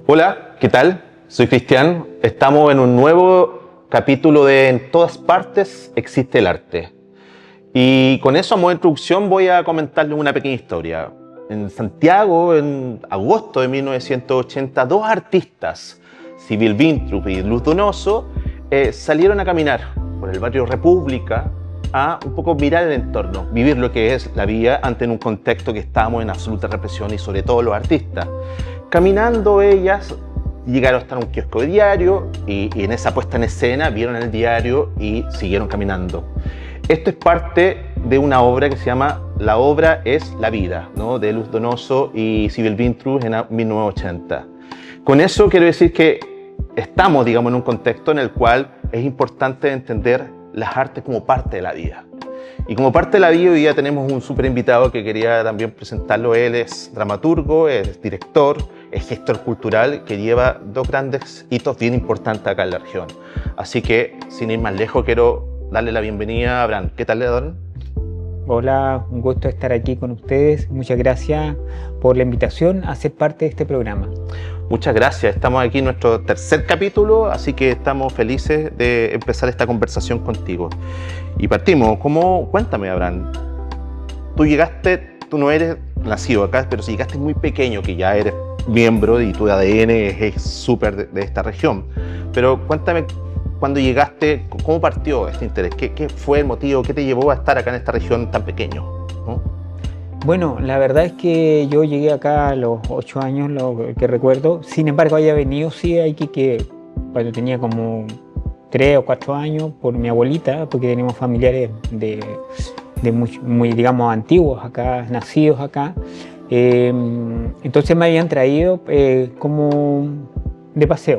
Hola, ¿qué tal? Soy Cristian. Estamos en un nuevo capítulo de En todas partes existe el arte. Y con eso, a modo de introducción, voy a comentarles una pequeña historia. En Santiago, en agosto de 1980, dos artistas, Sybil Winthrop y Luz Donoso, salieron a caminar por el barrio República a un poco mirar el entorno, vivir lo que es la vida ante un contexto que estábamos en absoluta represión y sobre todo los artistas. Caminando ellas llegaron hasta un kiosco de diario y en esa puesta en escena vieron el diario y siguieron caminando. Esto es parte de una obra que se llama La obra es la vida, ¿no? De Luz Donoso y Sybil Winthrop en 1980. Con eso quiero decir que estamos, digamos, en un contexto en el cual es importante entender las artes como parte de la vida. Y como parte de la vida, hoy día tenemos un súper invitado que quería también presentarlo. Él es dramaturgo, es director, es gestor cultural que lleva dos grandes hitos bien importantes acá en la región. Así que, sin ir más lejos, quiero darle la bienvenida a Abraham. ¿Qué tal, Leodor? Hola, un gusto estar aquí con ustedes. Muchas gracias por la invitación a ser parte de este programa. Muchas gracias. Estamos aquí en nuestro tercer capítulo, así que estamos felices de empezar esta conversación contigo. Y partimos. Cuéntame, Abraham. Tú no eres nacido acá, pero si llegaste muy pequeño, que ya eres miembro y tu ADN es súper de esta región. Pero cuéntame, cuando llegaste, ¿cómo partió este interés? ¿Qué fue el motivo? ¿Qué te llevó a estar acá en esta región tan pequeño, ¿no? Bueno, la verdad es que yo llegué acá a los 8 años, lo que recuerdo. Sin embargo, había venido sí a Iquique cuando tenía como 3 o 4 años por mi abuelita, porque tenemos familiares de muy, digamos, antiguos acá, nacidos acá. Entonces me habían traído como de paseo,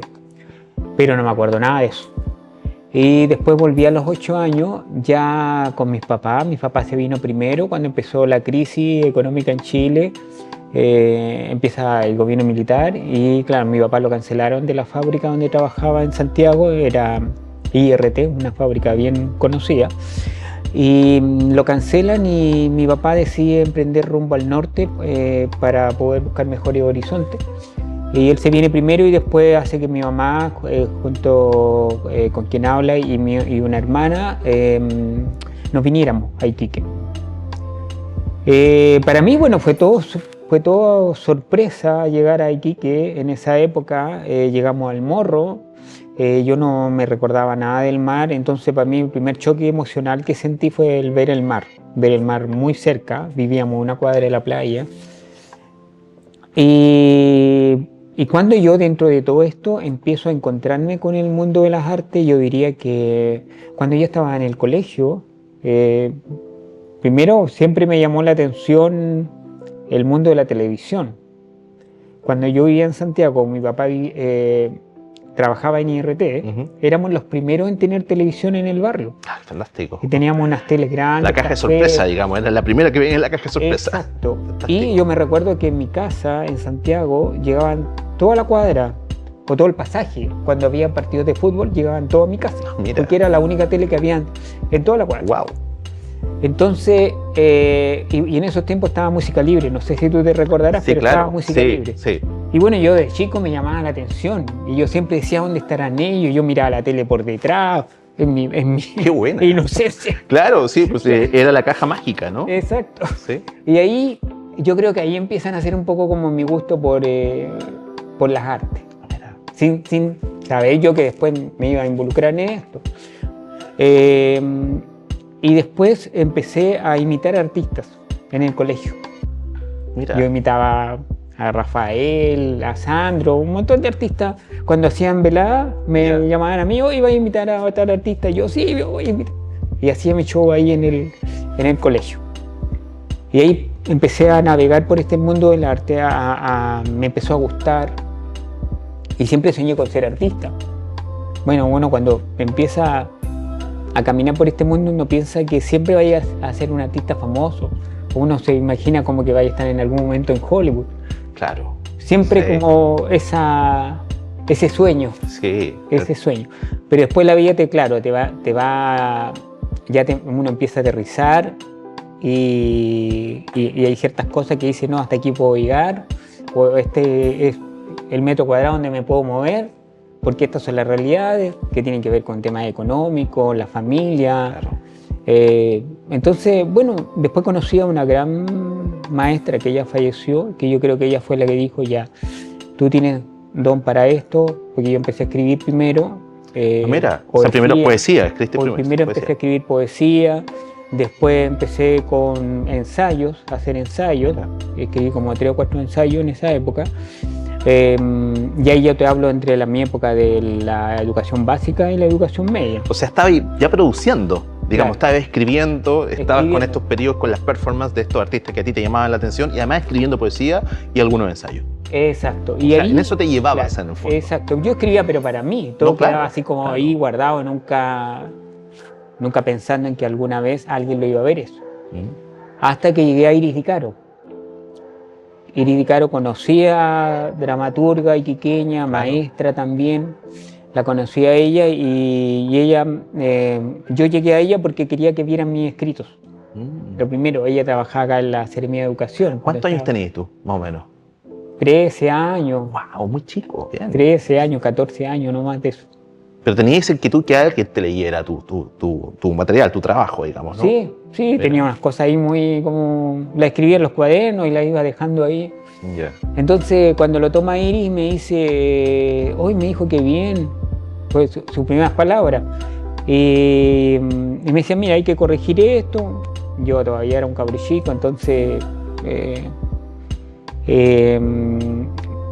pero no me acuerdo nada de eso. Y después volví a los 8 años ya con mis papás. Mi papá se vino primero cuando empezó la crisis económica en Chile. Empieza el gobierno militar y claro, mi papá lo cancelaron de la fábrica donde trabajaba en Santiago. Era IRT, una fábrica bien conocida. Y lo cancelan y mi papá decide emprender rumbo al norte para poder buscar mejores horizontes. Y él se viene primero y después hace que mi mamá, junto con quien habla y una hermana, nos viniéramos a Iquique. Para mí, bueno, fue todo sorpresa llegar a Iquique. En esa época llegamos al Morro. Yo no me recordaba nada del mar, entonces para mí el primer choque emocional que sentí fue el ver el mar muy cerca. Vivíamos a una cuadra de la playa. Y cuando yo dentro de todo esto empiezo a encontrarme con el mundo de las artes, yo diría que cuando yo estaba en el colegio, primero siempre me llamó la atención el mundo de la televisión. Cuando yo vivía en Santiago, mi papá trabajaba en IRT, éramos los primeros en tener televisión en el barrio. Ah, fantástico. Y teníamos unas teles grandes. La caja de sorpresa, digamos, era la primera que venía en la caja de sorpresa. Exacto. Fantástico. Y yo me recuerdo que en mi casa, en Santiago, llegaban toda la cuadra, o todo el pasaje. Cuando había partidos de fútbol, llegaban todos a mi casa. Mira. Porque era la única tele que había en toda la cuadra. Wow. Entonces, y en esos tiempos estaba música libre. No sé si tú te recordarás, Sí, pero claro. estaba música libre. Sí. Y bueno, yo de chico me llamaba la atención. Y yo siempre decía, ¿dónde estarán ellos? Yo miraba la tele por detrás, en mi Qué buena. inocencia. Claro, sí, pues era la caja mágica, ¿no? Exacto. Sí. Y ahí, yo creo que ahí empiezan a ser un poco como mi gusto por las artes. Sin saber yo que después me iba a involucrar en esto. Y después empecé a imitar artistas en el colegio. Mira. Yo imitaba a Rafael, a Sandro, un montón de artistas. Cuando hacían velada, me llamaban a mí, oh, iba a invitar a tal artista. Yo sí, voy a invitar. Y hacía mi show ahí en el colegio. Y ahí empecé a navegar por este mundo del arte, me empezó a gustar. Y siempre soñé con ser artista. Bueno, cuando empieza a caminar por este mundo, uno piensa que siempre vaya a ser un artista famoso. Uno se imagina como que vaya a estar en algún momento en Hollywood. Claro. Siempre Sí. como ese sueño. Sí. Ese sueño. Pero después la vida uno empieza a aterrizar y hay ciertas cosas que dice, no, hasta aquí puedo llegar, o el metro cuadrado donde me puedo mover, porque estas son las realidades que tienen que ver con temas económicos, la familia. Claro. Entonces, bueno, después conocí a una gran maestra que ya falleció, que yo creo que ella fue la que dijo, ya, tú tienes don para esto, porque yo empecé a escribir primero. Mira, o sea, primero poesía, escribiste primero empecé a escribir poesía, después empecé con ensayos, a hacer ensayos, escribí como 3 o 4 ensayos en esa época. Y ahí yo te hablo entre mi época de la educación básica y la educación media. O sea, estaba ya produciendo, digamos, Claro. estabas escribiendo, estabas con estos periodos, con las performances de estos artistas que a ti te llamaban la atención y además escribiendo poesía y algunos ensayos. Exacto. Y O sea, ahí, en eso te llevabas, claro, en el fondo. exacto. Yo escribía, pero para mí. Todo No, claro, quedaba así como claro. ahí guardado, nunca pensando en que alguna vez alguien lo iba a ver eso. Hasta que llegué a Iris Di Caro. Iris Di Caro conocía, dramaturga iquiqueña, maestra también. La conocí a ella y ella, yo llegué a ella porque quería que vieran mis escritos. Lo primero, ella trabajaba acá en la Seremía de Educación. ¿Cuántos años tenías tú, más o menos? 13 años. ¡Wow! Muy chico. Bien. 13 años, 14 años, no más de eso. Pero tenías esa inquietud que alguien te leyera tu material, tu trabajo, digamos, ¿no? Sí, sí, Mira. tenía unas cosas ahí muy como... La escribía en los cuadernos y la iba dejando ahí. Ya. Entonces, cuando lo toma Iris, me dice, hoy me dijo que bien, fue sus primeras palabras. Y me decía, mira, hay que corregir esto. Yo todavía era un cabro chico, entonces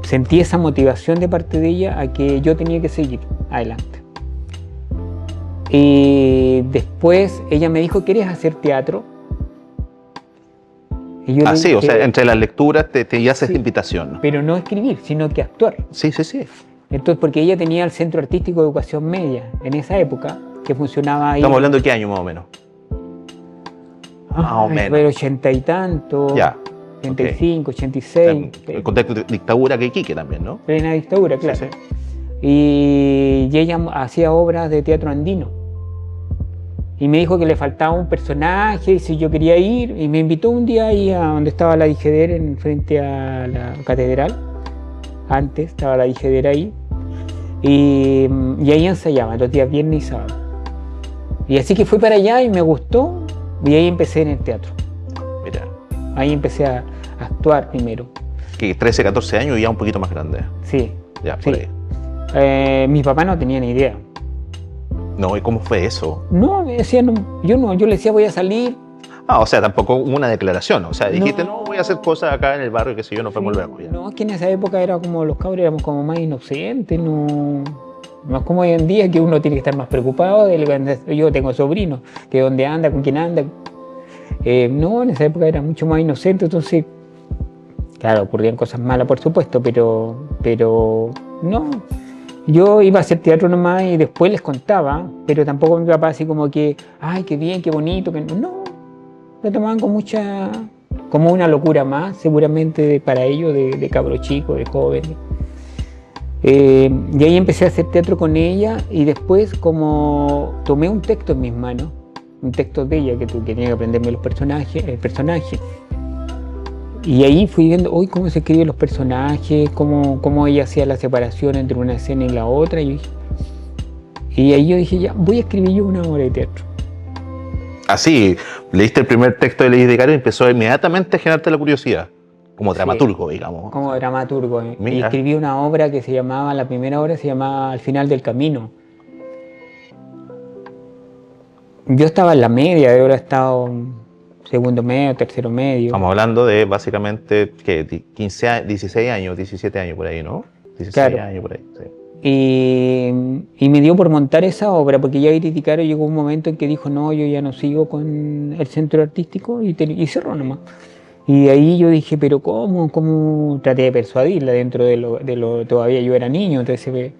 sentí esa motivación de parte de ella a que yo tenía que seguir adelante. Y después ella me dijo, ¿quieres hacer teatro? Y yo le Sí, dije, o sea, entre las lecturas te haces sí, esta invitación. pero no escribir, sino que actuar. Sí, sí, sí. Entonces, porque ella tenía el Centro Artístico de Educación Media en esa época, que funcionaba ahí. Estamos hablando de qué año más o menos. Más o menos. Pero 80 y tanto, Ya. 85, 86, El contexto de dictadura que Iquique también, ¿no? plena dictadura, claro. Sí, Y ella hacía obras de teatro andino. Y me dijo que le faltaba un personaje y si yo quería ir. Y me invitó un día ahí a donde estaba la Dijeder, en frente a la catedral. Antes estaba la Dijeder ahí. Y ahí ensayaba los días viernes y sábado. Y así que fui para allá y me gustó. Y ahí empecé en el teatro. Mira, Ahí empecé a actuar primero. que 13, 14 años y ya un poquito más grande. Sí. Ya, por Sí. ahí. Mi papá no tenía ni idea. No, ¿y cómo fue eso? No, me decía, no, yo le decía voy a salir. O sea, tampoco hubo una declaración. O sea, dijiste, No. no, voy a hacer cosas acá en el barrio, que sé yo, nos vemos luego. Ya. No, es que en esa época era como los cabros éramos como más inocentes, no es como hoy en día que uno tiene que estar más preocupado de lo que yo tengo sobrinos, que dónde anda, con quién anda. No, en esa época era mucho más inocente, entonces, claro, ocurrían cosas malas, por supuesto, pero no. Yo iba a hacer teatro nomás y después les contaba, pero tampoco mi papá así como que, ay, qué bien, qué bonito, que no, lo tomaban con mucha, como una locura más, seguramente para ellos, de cabro chico, de jóvenes. Y ahí empecé a hacer teatro con ella y después como tomé un texto en mis manos, un texto de ella que tenía que aprenderme el personaje. Y ahí fui viendo hoy cómo se escriben los personajes, cómo ella hacía la separación entre una escena y la otra. Y ahí yo dije, ya, voy a escribir yo una obra de teatro. Así, leíste el primer texto de Iris Di Caro y empezó inmediatamente a generarte la curiosidad, como dramaturgo, digamos. Como dramaturgo. Y Mira. escribí una obra que se llamaba, la primera obra se llamaba Al final del camino. Yo estaba en la media, de ahora he estado segundo medio, tercero medio. Estamos hablando de básicamente, ¿qué? 16 años, 17 años por ahí, ¿no? 16 Claro. años por ahí, sí. Y me dio por montar esa obra, porque ya Iris Di Caro llegó un momento en que dijo, no, yo ya no sigo con el centro artístico y cerró nomás. Y ahí yo dije, pero ¿cómo? Traté de persuadirla dentro de lo todavía yo era niño, entonces,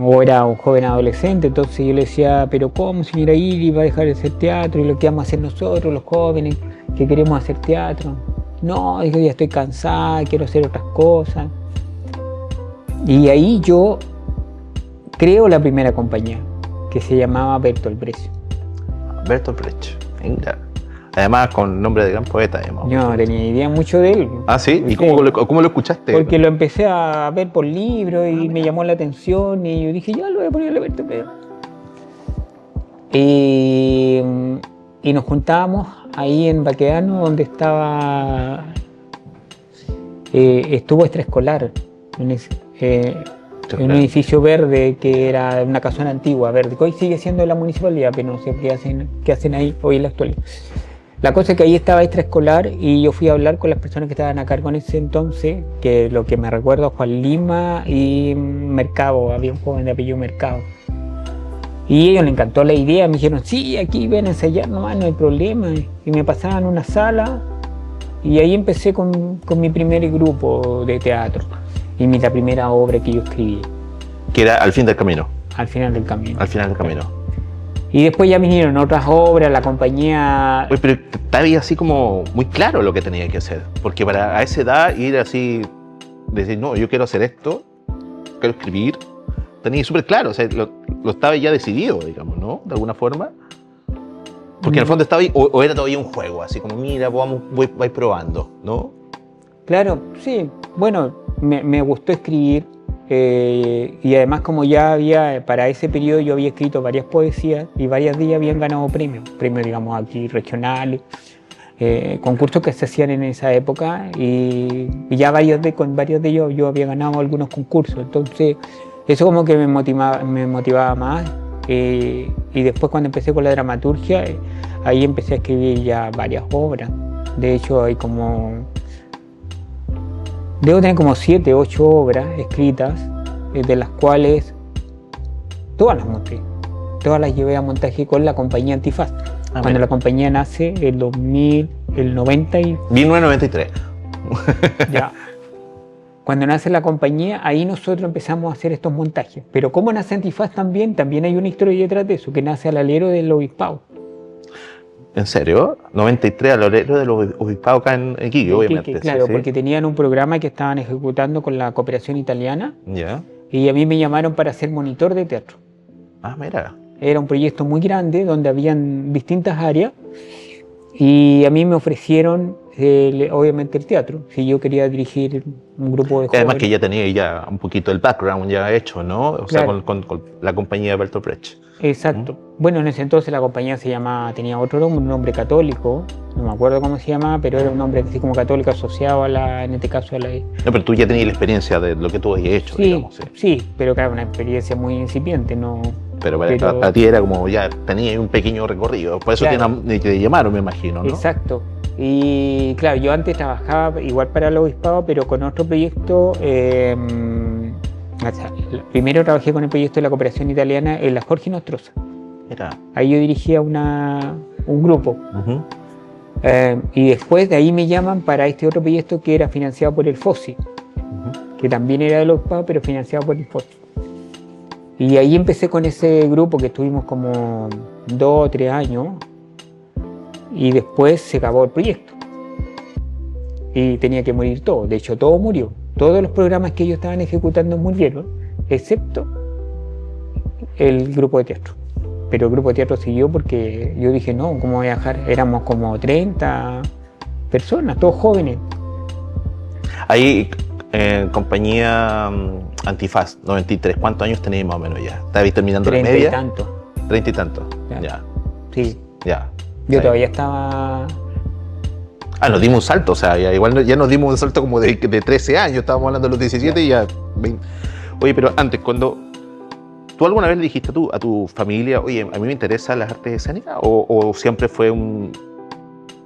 o era un joven adolescente, entonces yo le decía, pero ¿cómo, señora Iris, va a dejar de hacer teatro? Y lo que vamos a hacer nosotros, los jóvenes, que queremos hacer teatro. No, dijo, ya estoy cansada, quiero hacer otras cosas. Y ahí yo creo la primera compañía, que se llamaba Bertolt Brecht. Bertolt Brecht, venga. Además, con nombre de gran poeta, digamos. Yo no tenía idea mucho de él. Ah, ¿sí? ¿Y Sí. cómo lo escuchaste? Porque lo empecé a ver por libros y me llamó la atención y yo dije, ya lo voy a poner a Alberto Pérez. Y nos juntábamos ahí en Baquedano, donde estuvo Extraescolar, en un edificio verde que era una casona antigua, verde, que hoy sigue siendo de la municipalidad, pero no sé qué hacen ahí hoy en la actualidad. La cosa es que ahí estaba Extraescolar y yo fui a hablar con las personas que estaban a cargo en ese entonces, que lo que me recuerdo Juan Lima y Mercado, había un joven de apellido Mercado. Y a ellos les encantó la idea, me dijeron, sí, aquí ven a ensayar nomás, no hay problema. Y me pasaban una sala y ahí empecé con mi primer grupo de teatro y la primera obra que yo escribí. Que era Al fin del camino. Al final del camino. Al final del camino. Y después ya vinieron otras obras, la compañía... Oye, pero estaba así como muy claro lo que tenía que hacer. Porque para a esa edad ir así, decir, no, yo quiero hacer esto, quiero escribir, tenía súper claro, o sea, lo estaba ya decidido, digamos, ¿no? De alguna forma. Porque en el fondo estaba ahí, o era todavía un juego, así como, mira, voy probando, ¿no? Claro, sí. Bueno, me gustó escribir y además como ya había, para ese periodo yo había escrito varias poesías y varias de ellas habían ganado premios digamos aquí regionales, concursos que se hacían en esa época y ya con varios de ellos yo había ganado algunos concursos, entonces eso como que me motivaba más y después cuando empecé con la dramaturgia, ahí empecé a escribir ya varias obras, de hecho hay debo tener como 7, 8 obras escritas, de las cuales todas las monté, todas las llevé a montaje con la compañía Antifaz. Cuando mira. la compañía nace, el 2000, el 90 y... 1993. Ya. Cuando nace la compañía, ahí nosotros empezamos a hacer estos montajes. Pero como nace Antifaz también hay una historia detrás de eso, que nace al alero del obispado. ¿En serio? 93 al alero de los obispados acá en Iquique, obviamente. Claro, sí. porque tenían un programa que estaban ejecutando con la cooperación italiana Ya. y a mí me llamaron para ser monitor de teatro. Ah, mira. Era un proyecto muy grande donde habían distintas áreas y a mí me ofrecieron obviamente el teatro, si yo quería dirigir un grupo de jóvenes. Además que ya tenía ya un poquito el background ya hecho, ¿no? O sea, Claro. con la compañía de Bertolt Brecht. Exacto. Bueno, en ese entonces la compañía tenía otro nombre, un nombre católico, no me acuerdo cómo se llamaba, pero era un nombre así como católico asociado en este caso a la... No, pero tú ya tenías la experiencia de lo que tú habías hecho, Sí, digamos. sí, pero claro, una experiencia muy incipiente, ¿no? Pero para ti era como ya tenías un pequeño recorrido, por eso Claro. te llamaron, me imagino, ¿no? Exacto. Y claro, yo antes trabajaba igual para el obispado, pero con otro proyecto. Primero trabajé con el proyecto de la cooperación italiana en la Jorge Nostroza. Mira. Ahí yo dirigía un grupo. Ujú. Y después de ahí me llaman para este otro proyecto que era financiado por el FOSI, que también era del obispado, pero financiado por el FOSI. Y ahí empecé con ese grupo que estuvimos como 2 o 3 años. Y después se acabó el proyecto y tenía que morir todo, de hecho todo murió, todos los programas que ellos estaban ejecutando murieron, excepto el grupo de teatro, pero el grupo de teatro siguió porque yo dije no, ¿cómo voy a dejar? Éramos como 30 personas, todos jóvenes. Ahí, compañía Antifaz, 93, ¿cuántos años tenías más o menos ya? ¿Estabas terminando la 30 media? y tanto. 30 y tanto, Ya. ya. Sí, Ya. yo Ahí. todavía estaba... Nos dimos un salto, o sea, ya nos dimos un salto como de 13 años, estábamos hablando de los 17 y ya 20. Oye, pero antes, cuando tú alguna vez le dijiste a tu familia, oye, a mí me interesan las artes escénicas, o siempre fue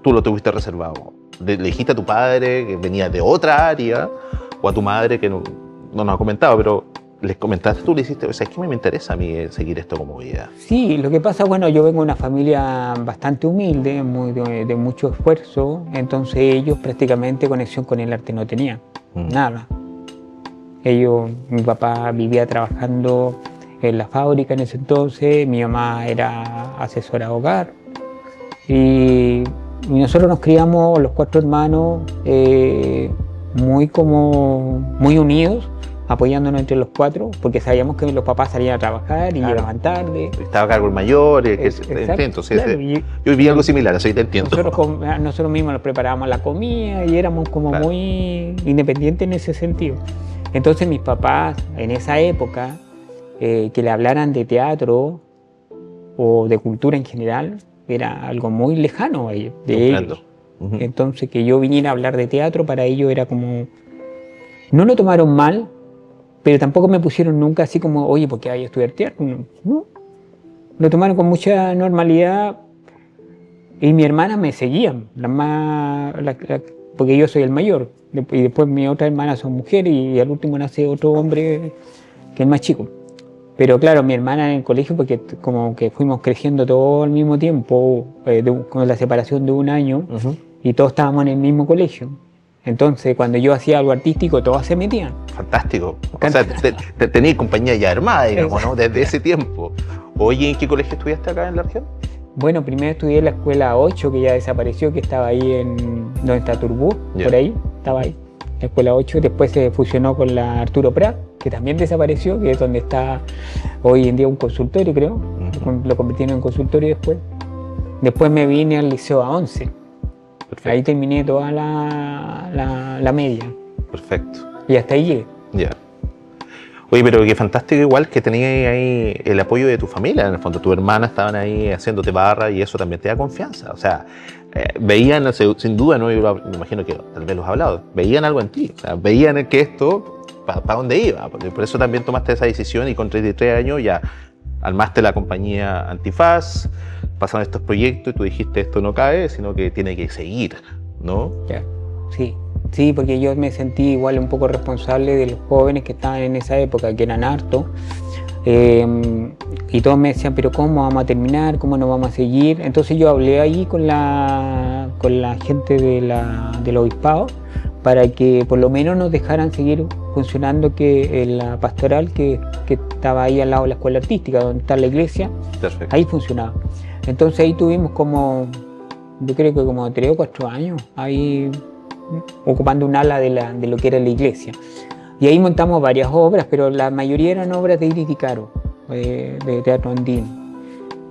tú lo tuviste reservado? ¿Le dijiste a tu padre que venía de otra área, o a tu madre que no nos ha comentado, pero les comentaste tú, le hiciste, o sea, es que me interesa a mí seguir esto como vida? Sí, lo que pasa, bueno, yo vengo de una familia bastante humilde, de mucho esfuerzo, entonces ellos prácticamente conexión con el arte no tenían, nada. Mi papá vivía trabajando en la fábrica en ese entonces, mi mamá era asesora de hogar y nosotros nos criamos los 4 hermanos muy unidos, apoyándonos entre los 4, porque sabíamos que los papás salían a trabajar y llegaban tarde. Estaba a cargo el mayor, Exacto, entonces claro, yo viví algo similar, así te entiendo. Nosotros mismos nos preparábamos la comida y éramos como muy independientes en ese sentido. Entonces mis papás, en esa época, que le hablaran de teatro o de cultura en general, era algo muy lejano de ellos. Entonces que yo viniera a hablar de teatro, para ellos era como... No lo tomaron mal, pero tampoco me pusieron nunca así como, oye, ¿por qué vaya a estudiar teatro? No. Lo tomaron con mucha normalidad y mi hermana me seguían, porque yo soy el mayor. Y después mis otras hermanas son mujeres y al último nace otro hombre que es más chico. Pero claro, mi hermana en el colegio, porque como que fuimos creciendo todo al mismo tiempo, con la separación de un año, y todos estábamos en el mismo colegio. Entonces, cuando yo hacía algo artístico, todos se metían. Fantástico. O sea, tenías compañía ya armada, digamos, ¿no? Desde ese tiempo. Oye, ¿en qué colegio estudiaste acá en la región? Bueno, primero estudié en la escuela 8, que ya desapareció, que estaba ahí donde está Turbú, por ahí, estaba ahí, la escuela 8. Después se fusionó con la Arturo Prat, que también desapareció, que es donde está hoy en día un consultorio, creo. Lo convirtieron en consultorio después. Después me vine al Liceo A11. Perfecto. Ahí terminé toda la media. Perfecto. Y hasta ahí llegué. Ya. Oye, pero qué fantástico igual que tenías ahí el apoyo de tu familia, en el fondo. Tu hermana estaban ahí haciéndote barra y eso también te da confianza. O sea, veían, sin duda, ¿no? Yo me imagino que tal vez los has hablado, veían algo en ti. O sea, veían que esto, ¿para dónde iba? Por eso también tomaste esa decisión y con 33 años ya armaste la compañía Antifaz, pasaron estos proyectos y tú dijiste esto no cae, sino que tiene que seguir, ¿no? Ya, sí, porque yo me sentí igual un poco responsable de los jóvenes que estaban en esa época, que eran hartos, y todos me decían, pero ¿cómo vamos a terminar? ¿Cómo nos vamos a seguir? Entonces yo hablé ahí con la gente del obispado para que por lo menos nos dejaran seguir funcionando, que la pastoral que estaba ahí al lado de la escuela artística, donde está la iglesia. Perfecto. Ahí funcionaba. Entonces ahí tuvimos yo creo que como 3 o 4 años, ahí ocupando un ala de lo que era la iglesia. Y ahí montamos varias obras, pero la mayoría eran obras de Iris Di Caro, de teatro andino.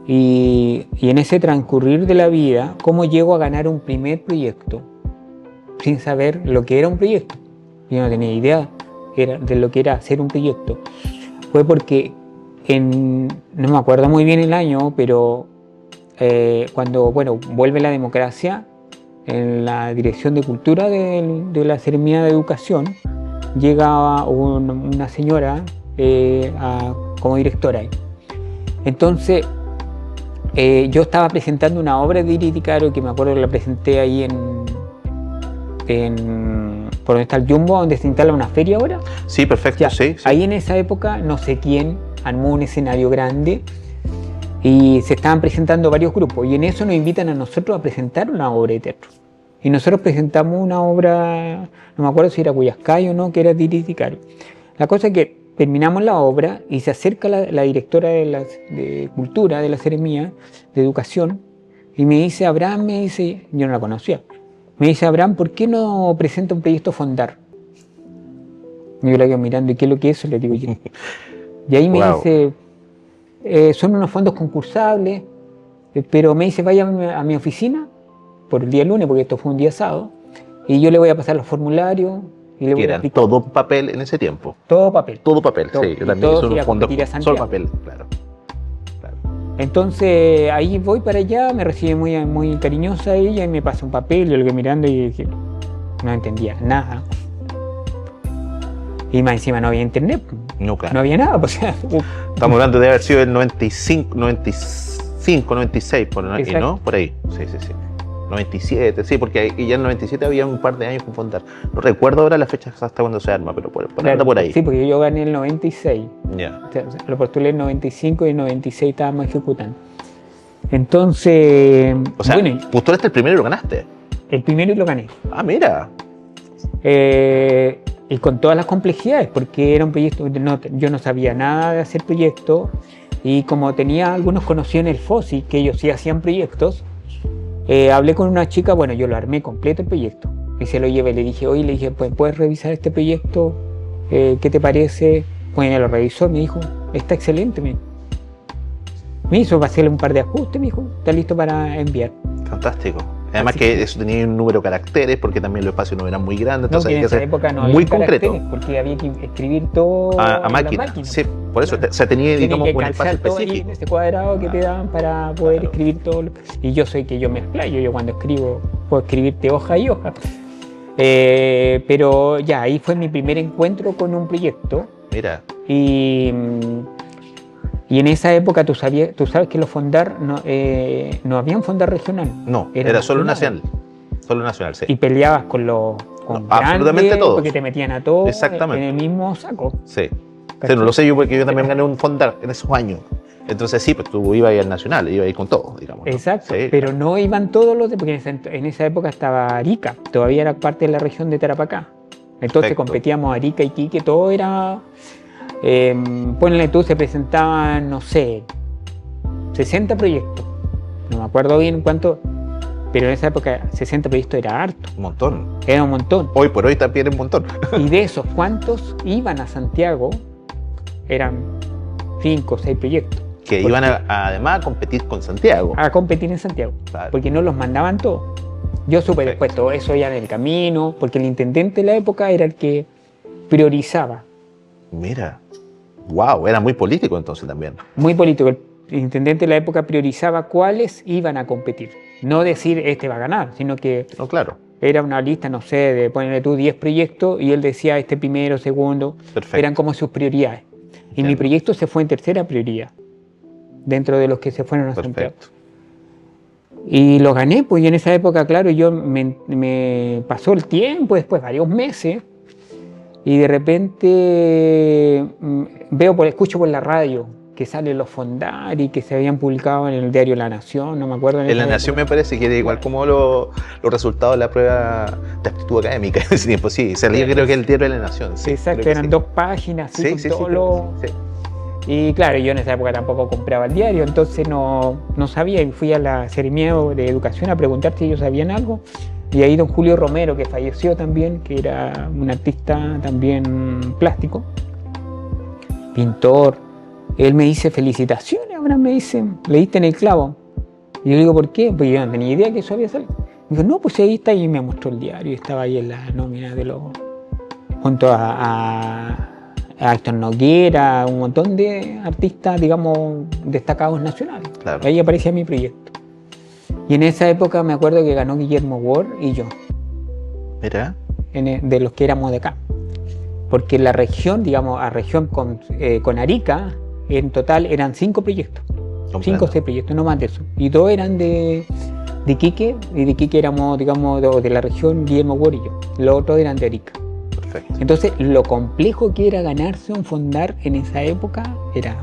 Y en ese transcurrir de la vida, ¿cómo llego a ganar un primer proyecto sin saber lo que era un proyecto? Yo no tenía idea de lo que era hacer un proyecto. Fue porque, no me acuerdo muy bien el año, pero cuando vuelve la democracia, en la Dirección de Cultura de la Seremía de Educación, llega una señora como directora. Entonces, yo estaba presentando una obra de Iris Di Caro, que me acuerdo que la presenté ahí por donde está el Jumbo, donde se instala una feria ahora. Sí, perfecto, ya, sí. Ahí en esa época, no sé quién armó un escenario grande y se estaban presentando varios grupos, y en eso nos invitan a nosotros a presentar una obra de teatro. Y nosotros presentamos una obra, no me acuerdo si era Cuyascay o no, que era de Iris Di Caro. La cosa es que terminamos la obra y se acerca la directora de Cultura de la Seremía de Educación y me dice, Abraham, yo no la conocía, me dice, Abraham, ¿por qué no presenta un proyecto Fondar? Y yo la quedo mirando, ¿y qué es lo que es eso? Le digo yo. Y ahí me dice, son unos fondos concursables, pero me dice, vaya a mi oficina por el día lunes, porque esto fue un día sábado, y yo le voy a pasar los formularios. Y le voy a explicar. Todo papel en ese tiempo. Todo papel. Todo papel, sí. Yo también hice unos fondos solo papel, claro. Entonces ahí voy para allá, me recibe muy, muy cariñosa ella y me pasa un papel, yo lo que mirando y dije, no entendía nada. Y más encima no había internet. No, claro. No había nada, pues, o sea, estamos hablando de haber sido el 95, 96, por ahí, ¿no? Por ahí, sí. 97, sí, porque ya en el 97 había un par de años con Fondar. No recuerdo ahora la fecha hasta cuando se arma, pero anda por ahí. Sí, porque yo gané el 96. Ya. O sea, lo postulé en el 95 y en el 96 estábamos ejecutando. Entonces... O sea, postulaste el primero y lo ganaste. El primero y lo gané. Ah, mira. Y con todas las complejidades, porque era un proyecto, yo no sabía nada de hacer proyectos, y como tenía algunos conocidos en el FOSI, que ellos sí hacían proyectos, hablé con una chica, yo lo armé completo el proyecto, y se lo llevé, le dije, oye, ¿puedes revisar este proyecto? ¿qué te parece? Pues ella lo revisó, me dijo, está excelente. Me hizo hacerle un par de ajustes, me dijo, está listo para enviar. Fantástico. Además Así que eso tenía un número de caracteres, porque también los espacios no eran muy grandes, No, entonces que en había que esa ser época no muy había concreto. caracteres, porque había que escribir todo A en máquina. la máquina. Sí, por eso, o sea, tenía, Tiene digamos, que un espacio calzar todo ahí específico. en ese cuadrado que te daban para poder Claro. escribir todo. Y yo sé que yo me explayo, yo cuando escribo puedo escribirte hoja y hoja. Pero ya, ahí fue mi primer encuentro con un proyecto. Mira, Y en esa época tú sabes que los fondar no había un fondar regional. no, Era era solo nacional. nacional. Solo nacional, sí. Y peleabas con los No, absolutamente grandes, todos. porque te metían a todos Exactamente. en el mismo saco. Sí. Sí, no lo sé yo porque yo también gané un fondar en esos años. Entonces sí, pues tú ibas ahí al nacional, ibas ahí con todo, digamos, ¿no? Exacto, Sí, pero claro. no iban todos los porque en esa época estaba Arica, todavía era parte de la región de Tarapacá. Entonces Perfecto. competíamos Arica y Quique, todo era. Ponle tú, se presentaban, no sé, 60 proyectos. No me acuerdo bien cuánto, pero en esa época 60 proyectos era harto, Un montón. era un montón. Hoy por hoy también es un montón. Y de esos, ¿cuántos iban a Santiago? Eran 5 o 6 proyectos. Que ¿Por iban qué? además a competir con Santiago. A competir en Santiago, Claro. porque no los mandaban todos. Yo supe Perfecto. después todo eso ya en el camino, porque el intendente de la época era el que priorizaba. Mira. Wow, era muy político entonces también. Muy político. El intendente de la época priorizaba cuáles iban a competir. No decir este va a ganar, sino que No, claro. era una lista, no sé, de ponerle tú 10 proyectos y él decía este primero, segundo. Perfecto. Eran como sus prioridades. Y mi Entiendo. proyecto se fue en tercera prioridad, dentro de los que se fueron a Santiago. Perfecto. Y lo gané, pues y en esa época, claro, yo me pasó el tiempo, después varios meses, y de repente escucho por la radio que salen los fondar y que se habían publicado en el diario La Nación, no me acuerdo. En La Nación me parece que era igual como los resultados de la prueba de aptitud académica en ese tiempo. Sí, salía creo que el diario de La Nación. Sí, Exacto, creo que eran sí. 2 páginas, así, Sí, con sí, sí, todo creo lo... que sí. Y claro, yo en esa época tampoco compraba el diario, entonces no sabía, y fui a la Seremía de Educación a preguntar si ellos sabían algo. Y ahí don Julio Romero, que falleció también, que era un artista también plástico, pintor, él me dice, felicitaciones, ahora me dice, le diste en el clavo. Y yo digo, ¿por qué? Pues yo no tenía idea que eso había salido. Me dijo, no, pues ahí está, y me mostró el diario, y estaba ahí en la nómina de los... junto a Héctor Noguera, un montón de artistas, digamos, destacados nacionales. Claro. Ahí aparecía mi proyecto. Y en esa época me acuerdo que ganó Guillermo Ward y yo, Mira. de los que éramos de acá. Porque la región, digamos, a región con Arica, en total eran 5 proyectos. 5 o 6 proyectos, no más de eso. Y 2 eran de Iquique, y de Iquique éramos, digamos, de la región Guillermo Ward y yo. Los otros eran de Arica. Perfecto. Entonces, lo complejo que era ganarse un fondar en esa época era...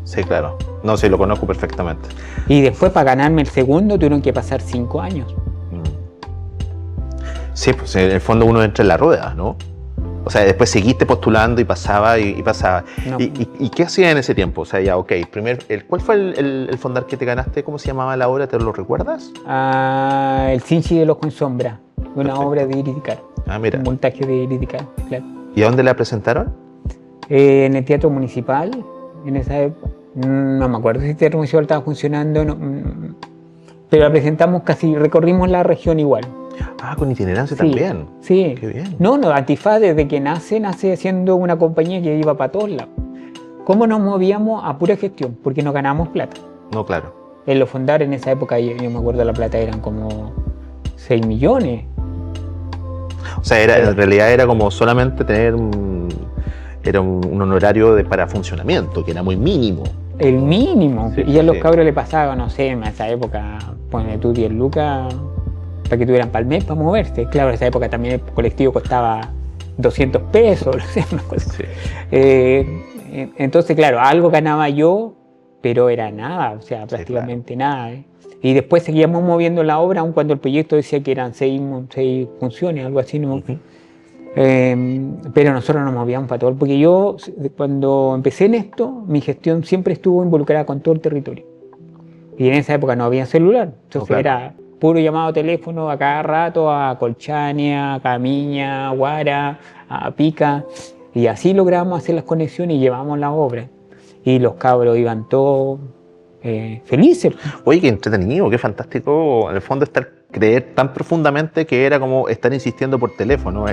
Sí, claro. No, sí, lo conozco perfectamente. Y después, para ganarme el segundo, tuvieron que pasar 5 años. Sí, pues en el fondo uno entra en la rueda, ¿no? O sea, después seguiste postulando y pasaba y pasaba. No. ¿Y qué hacías en ese tiempo? O sea, ya, ok, ¿cuál fue el fondar que te ganaste? ¿Cómo se llamaba la obra? ¿Te lo recuerdas? El Cinchi del Ojo en Sombra, una Perfecto. obra de Iris Car, Ah, mira. un montaje de Iris Car, claro. ¿Y a dónde la presentaron? En el Teatro Municipal, en esa época, no me acuerdo si el Teatro Municipal estaba funcionando, pero la presentamos casi, recorrimos la región igual. Ah, con itinerancia Sí, también. Sí. Qué bien. No, Antifaz desde que nace siendo una compañía que iba para todos lados. ¿Cómo nos movíamos? A pura gestión, porque no ganábamos plata. No, claro. En los fondar en esa época, yo me acuerdo la plata eran como 6 millones. O sea, en realidad era como solamente tener un honorario para funcionamiento, que era muy mínimo. El mínimo. Sí, Y a los sí. cabros le pasaba, no sé, en esa época, ponle tú 10 lucas para que tuvieran para el mes para moverse. Claro, en esa época también el colectivo costaba 200 pesos, no sé, una cosa. Sí. Entonces, claro, algo ganaba yo, pero era nada, o sea, prácticamente nada. Y después seguíamos moviendo la obra, aun cuando el proyecto decía que eran 6 funciones, algo así. ¿No? Ujú. Pero nosotros nos movíamos para todo, porque yo, cuando empecé en esto, mi gestión siempre estuvo involucrada con todo el territorio. Y en esa época no había celular, entonces claro. era puro llamado teléfono a cada rato a Colchania, a Camiña, a Guara, a Pica. Y así logramos hacer las conexiones y llevamos la obra. Y los cabros iban todos felices. Oye, qué entretenido, qué fantástico, en el fondo creer tan profundamente que era como estar insistiendo por teléfono,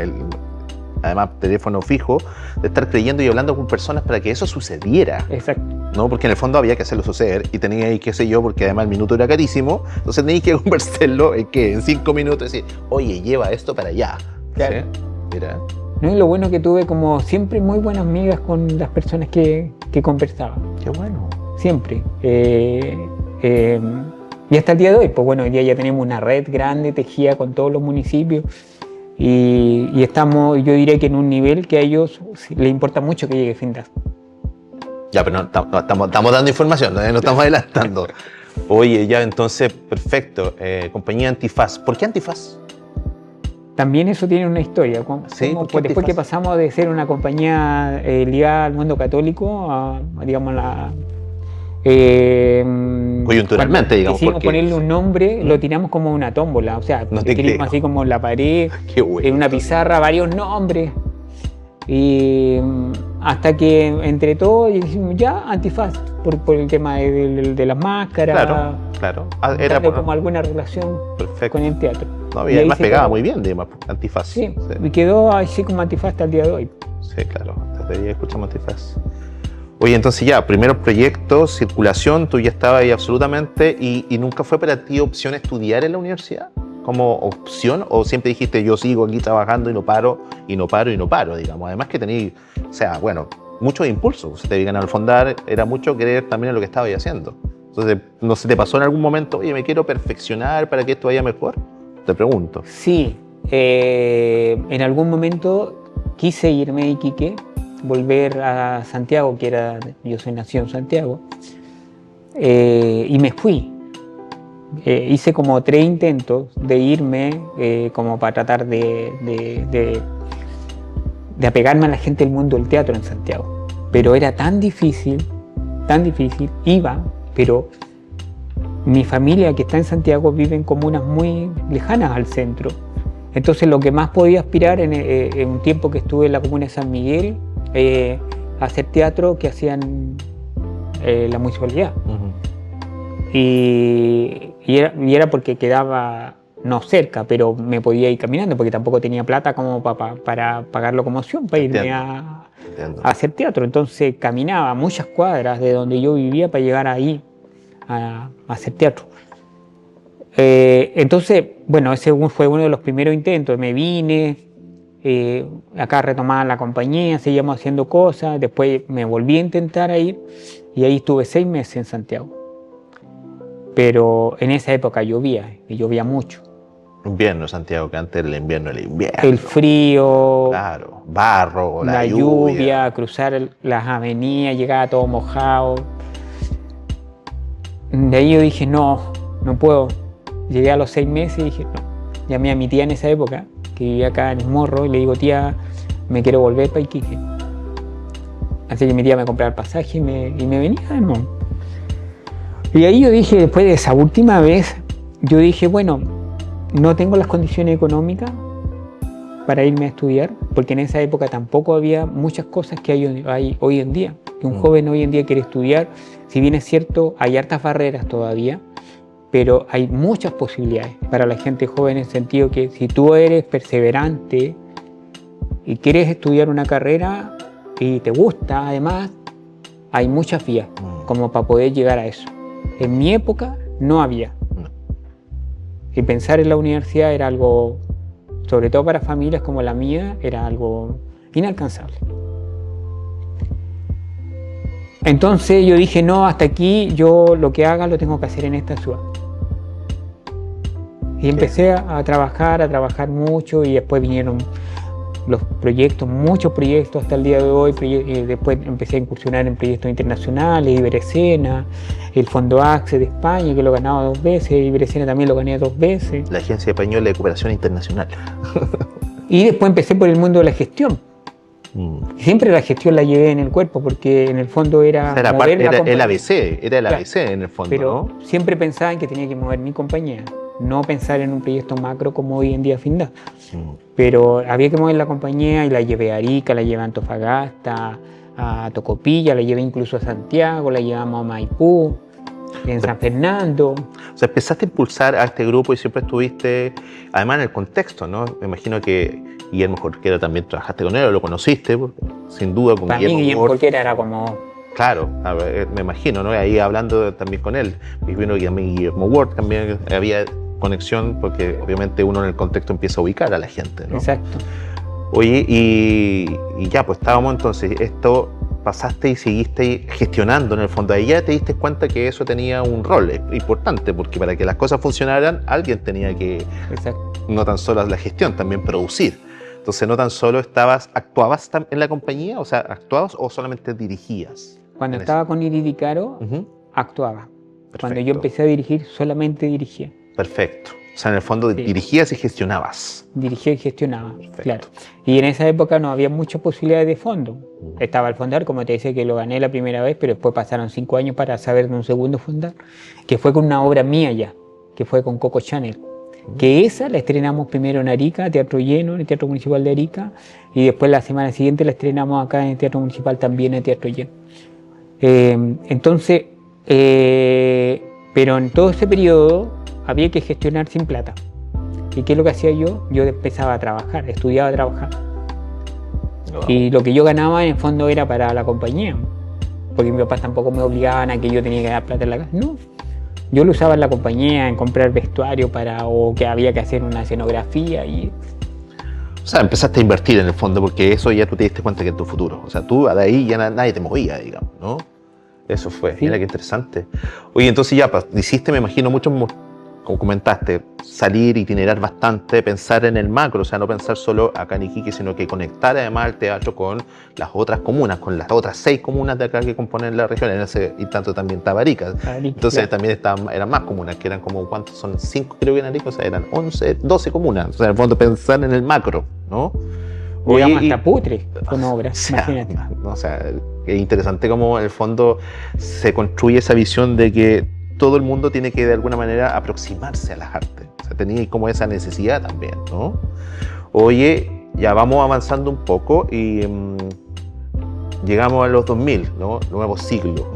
además teléfono fijo, de estar creyendo y hablando con personas para que eso sucediera. Exacto. ¿No? Porque en el fondo había que hacerlo suceder y tenía ahí, qué sé yo, porque además el minuto era carísimo, entonces tenías que conversarlo en 5 minutos y decir, oye, lleva esto para allá. Claro. ¿Sí? Mira. No, y lo bueno que tuve como siempre muy buenas amigas con las personas que conversaba. Qué bueno. Siempre. Y hasta el día de hoy, pues bueno, hoy día ya tenemos una red grande, tejida con todos los municipios y estamos, yo diría que en un nivel que a ellos les importa mucho que llegue Findas. Ya, pero no, estamos dando información, no estamos adelantando. Oye, ya, entonces, perfecto. Compañía Antifaz. ¿Por qué Antifaz? También eso tiene una historia. Sí, después que pasamos de ser una compañía ligada al mundo católico a digamos, coyunturalmente, digamos. Quisimos ponerle un nombre, lo tiramos como una tómbola. O sea, escribimos así como en la pared, en una pizarra, varios nombres. Y hasta que entre todos dijimos ya Antifaz, por el tema de las máscaras. Claro. Era como alguna relación con el teatro. No, y además pegaba muy bien, digamos, Antifaz. Sí, y quedó así como Antifaz hasta el día de hoy. Sí, claro, desde ahí escuchamos Antifaz. Oye, entonces ya, primeros proyectos, circulación, tú ya estabas ahí absolutamente, y nunca fue para ti opción estudiar en la universidad como opción, o siempre dijiste yo sigo aquí trabajando y no paro, digamos, además que tenías, o sea, bueno, muchos impulsos, se te veían al fondar, era mucho creer también en lo que estabas haciendo. Entonces, ¿no se te pasó en algún momento, oye, me quiero perfeccionar para que esto vaya mejor? Te pregunto. Sí, en algún momento quise irme de Iquique, volver a Santiago, yo soy nacido en Santiago, y me fui. Hice como 3 intentos de irme, como para tratar de apegarme a la gente del mundo del teatro en Santiago. Pero era tan difícil, iba, pero mi familia que está en Santiago vive en comunas muy lejanas al centro. Entonces lo que más podía aspirar en un tiempo que estuve en la comuna de San Miguel, a hacer teatro que hacían la municipalidad. Y era porque quedaba, no cerca, pero me podía ir caminando, porque tampoco tenía plata como para pagar locomoción, para irme a hacer teatro. Entonces caminaba muchas cuadras de donde yo vivía para llegar ahí a hacer teatro. Entonces, bueno, ese fue uno de los primeros intentos. Me vine, acá retomaba la compañía, seguíamos haciendo cosas, después me volví a intentar a ir y ahí estuve 6 meses en Santiago. Pero en esa época llovía, y llovía mucho. Invierno, Santiago, que antes el invierno. El frío, claro, barro, la lluvia, cruzar las avenidas, llegaba todo mojado. De ahí yo dije, no puedo. Llegué a los 6 meses y dije, no. Llamé a mi tía en esa época, que vivía acá en El Morro, y le digo, tía, me quiero volver para Iquique. Así que mi tía me compraba el pasaje y me venía de nuevo. Y ahí yo dije, después de esa última vez, yo dije, bueno, no tengo las condiciones económicas para irme a estudiar, porque en esa época tampoco había muchas cosas que hay hoy en día. Que un joven hoy en día quiere estudiar, si bien es cierto, hay hartas barreras todavía, pero hay muchas posibilidades para la gente joven, en el sentido que si tú eres perseverante y quieres estudiar una carrera y te gusta, además, hay muchas vías como para poder llegar a eso. En mi época no había. Y pensar en la universidad era algo, sobre todo para familias como la mía, era algo inalcanzable. Entonces yo dije, no, hasta aquí, yo lo que haga lo tengo que hacer en esta ciudad. Y empecé a trabajar mucho, y después vinieron los proyectos, muchos proyectos hasta el día de hoy. Después empecé a incursionar en proyectos internacionales, Iberescena, el Fondo ACCE de España, que lo he ganado 2 veces, Iberescena también lo gané 2 veces. La Agencia Española de Cooperación Internacional. Y después empecé por el mundo de la gestión. Siempre la gestión la llevé en el cuerpo, porque en el fondo era el ABC, era el ABC en el fondo, pero ¿no? siempre pensaba en que tenía que mover mi compañía. no pensar en un proyecto macro como hoy en día Finda. Pero había que mover la compañía y la llevé a Arica, la llevé a Antofagasta, a Tocopilla, la llevé incluso a Santiago, la llevamos a Maipú, en San Fernando. O sea, empezaste a impulsar a este grupo y siempre estuviste, además en el contexto, ¿no? Me imagino que Guillermo Jorquera también trabajaste con él, o lo conociste, sin duda, con Para mí Guillermo Jorquera era como... Claro, me imagino, ¿no? Ahí hablando también con él, y vino Guillermo Ward también, había conexión, porque obviamente uno en el contexto empieza a ubicar a la gente, ¿no? Exacto. Oye, y ya, pues estábamos entonces, esto pasaste y seguiste gestionando en el fondo. Ahí ya te diste cuenta que eso tenía un rol importante, porque para que las cosas funcionaran, alguien tenía que, Exacto, no tan solo la gestión, también producir. Entonces, no tan solo actuabas en la compañía, o sea, actuabas o solamente dirigías. Cuando estaba con Iridi Caro, actuaba. Perfecto. Cuando yo empecé a dirigir, solamente dirigía. Perfecto. O sea, en el fondo dirigías y gestionabas. Dirigía y gestionaba, Perfecto. claro. Y en esa época no había muchas posibilidades de fondo. Estaba el fondar, como te decía, que lo gané la primera vez, pero después pasaron 5 años para saber de un segundo fondar, que fue con una obra mía ya, que fue con Coco Chanel. Que esa la estrenamos primero en Arica, Teatro Lleno, en el Teatro Municipal de Arica, y después la semana siguiente la estrenamos acá en el Teatro Municipal también en Teatro Lleno. Entonces, pero en todo ese periodo había que gestionar sin plata. ¿Y qué es lo que hacía yo? Yo empezaba a trabajar, estudiaba a trabajar. Wow. Y lo que yo ganaba en el fondo era para la compañía, porque mis papás tampoco me obligaban a que yo tenía que dar plata en la casa. No, yo lo usaba en la compañía, en comprar vestuario o que había que hacer una escenografía. O sea, empezaste a invertir en el fondo, porque eso ya tú te diste cuenta que es tu futuro. O sea, tú de ahí ya nadie te movía, digamos, ¿no? Eso fue, sí. Mira qué interesante. Oye, entonces ya hiciste, me imagino, como comentaste, salir, itinerar bastante, pensar en el macro, o sea, no pensar solo acá en Iquique, sino que conectar además el teatro con las otras comunas, con las otras 6 comunas de acá que componen la región, en ese y tanto también estaba Arica. Entonces también eran más comunas, que eran como, ¿cuántos son? 5 creo que en Arica, o sea, eran 11, 12 comunas, o sea, en el fondo pensar en el macro, ¿no? Llegamos hasta Putre con obras, imagínate. O sea, es interesante cómo en el fondo se construye esa visión de que todo el mundo tiene que de alguna manera aproximarse a las artes. O sea, tenía como esa necesidad también, ¿no? Oye, ya vamos avanzando un poco y llegamos a los 2000, ¿no? Nuevo siglo.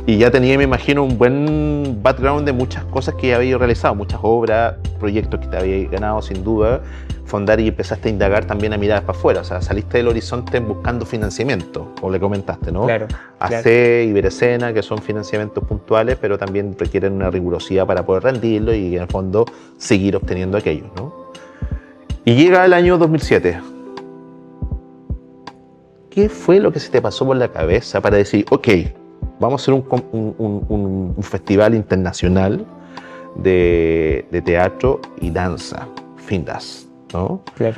Y ya tenía, me imagino, un buen background de muchas cosas que ya había realizado, muchas obras, proyectos que te había ganado sin duda, fondar, y empezaste a indagar también, a mirar para afuera, o sea, saliste del horizonte buscando financiamiento, como le comentaste, ¿no? Claro. AC, y Berecena, que son financiamientos puntuales, pero también requieren una rigurosidad para poder rendirlo y en el fondo seguir obteniendo aquello, ¿no? Y llega el año 2007. ¿Qué fue lo que se te pasó por la cabeza para decir, ok, vamos a hacer un festival internacional de teatro y danza, Findas, ¿no? Claro.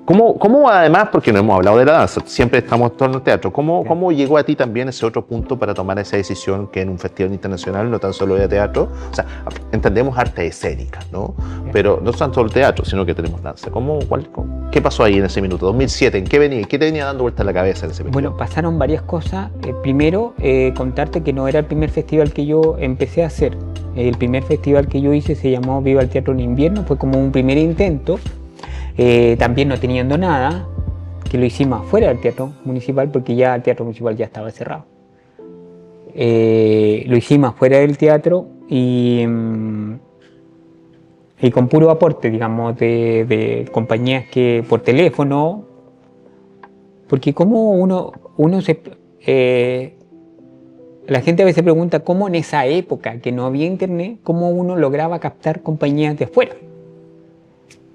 ¿Cómo además, porque no hemos hablado de la danza, siempre estamos en torno al teatro, ¿cómo llegó a ti también ese otro punto para tomar esa decisión que en un festival internacional, no tan solo de teatro, o sea, entendemos arte escénica, ¿no? Pero no tan solo teatro, sino que tenemos danza. ¿Qué pasó ahí en ese minuto? 2007, ¿qué te venía dando vuelta a la cabeza en ese minuto? Bueno, pasaron varias cosas. Primero, contarte que no era el primer festival que yo empecé a hacer. El primer festival que yo hice se llamó Viva el Teatro en Invierno, fue como un primer intento. También no teniendo nada, que lo hicimos afuera del Teatro Municipal, porque ya el Teatro Municipal ya estaba cerrado. Lo hicimos afuera del teatro y con puro aporte, digamos, de compañías que por teléfono, porque como la gente a veces pregunta cómo en esa época que no había internet, cómo uno lograba captar compañías de afuera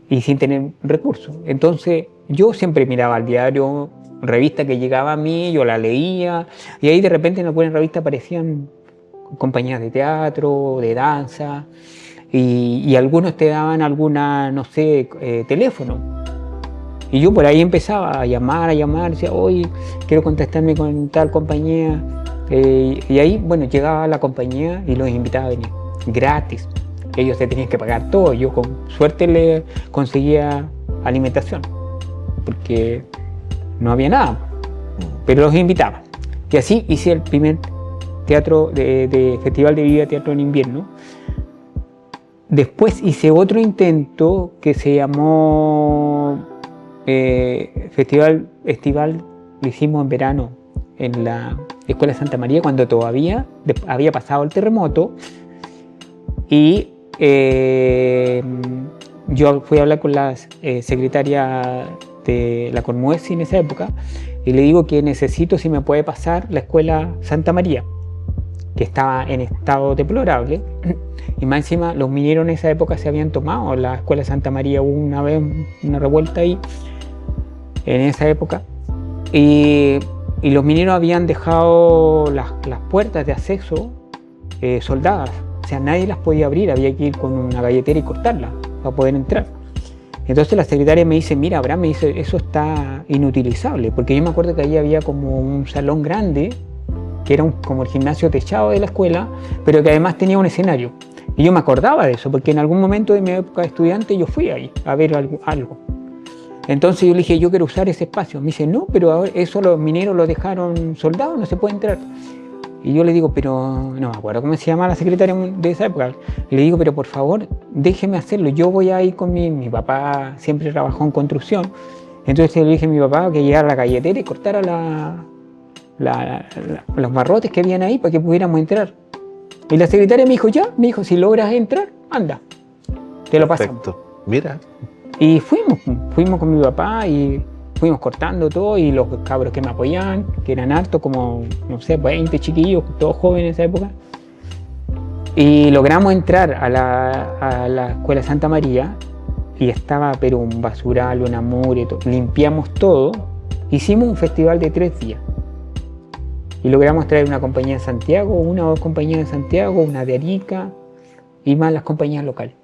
y sin tener recursos. Entonces yo siempre miraba el diario, revista que llegaba a mí, yo la leía, y ahí de repente en alguna revista aparecían compañías de teatro, de danza, y algunos te daban alguna, no sé, teléfono. Y yo por ahí empezaba a llamar, decía, oye, quiero contactarme con tal compañía. Y ahí, bueno, llegaba la compañía y los invitaba a venir, gratis. Ellos se tenían que pagar todo, yo con suerte le conseguía alimentación, porque no había nada, pero los invitaba. Y así hice el primer teatro de Festival de Viva Teatro en Invierno. Después hice otro intento que se llamó Festival Estival, lo hicimos en verano en la Escuela Santa María cuando todavía había pasado el terremoto, y yo fui a hablar con la secretaria de la Cormuesi en esa época y le digo que necesito si me puede pasar la Escuela Santa María, que estaba en estado deplorable, y más encima los mineros en esa época se habían tomado la Escuela Santa María. Hubo una vez una revuelta ahí en esa época, y los mineros habían dejado las puertas de acceso soldadas, o sea, nadie las podía abrir, había que ir con una galletera y cortarla para poder entrar. Entonces la secretaria me dice, mira, Abraham, me dice, eso está inutilizable, porque yo me acuerdo que ahí había como un salón grande, que era como el gimnasio techado de la escuela, pero que además tenía un escenario. Y yo me acordaba de eso, porque en algún momento de mi época de estudiante yo fui ahí a ver algo. Entonces yo le dije, yo quiero usar ese espacio. Me dice, no, pero ahora eso los mineros lo dejaron soldados, no se puede entrar. Y yo le digo, pero no me acuerdo cómo se llama la secretaria de esa época. Le digo, pero por favor, déjeme hacerlo. Yo voy a ir con mi papá, siempre trabajó en construcción. Entonces le dije a mi papá que llegara a la galletera y cortara los barrotes que habían ahí para que pudiéramos entrar. Y la secretaria me dijo, ya, me dijo, si logras entrar, anda, te lo pasamos. Perfecto, mira. Y fuimos con mi papá y fuimos cortando todo, y los cabros que me apoyaban, que eran hartos, como, no sé, 20 chiquillos, todos jóvenes en esa época. Y logramos entrar a la Escuela Santa María, y estaba pero un basural, una mugre, limpiamos todo, hicimos un festival de 3 días. Y logramos traer una compañía de Santiago, una o dos compañías de Santiago, una de Arica, y más las compañías locales.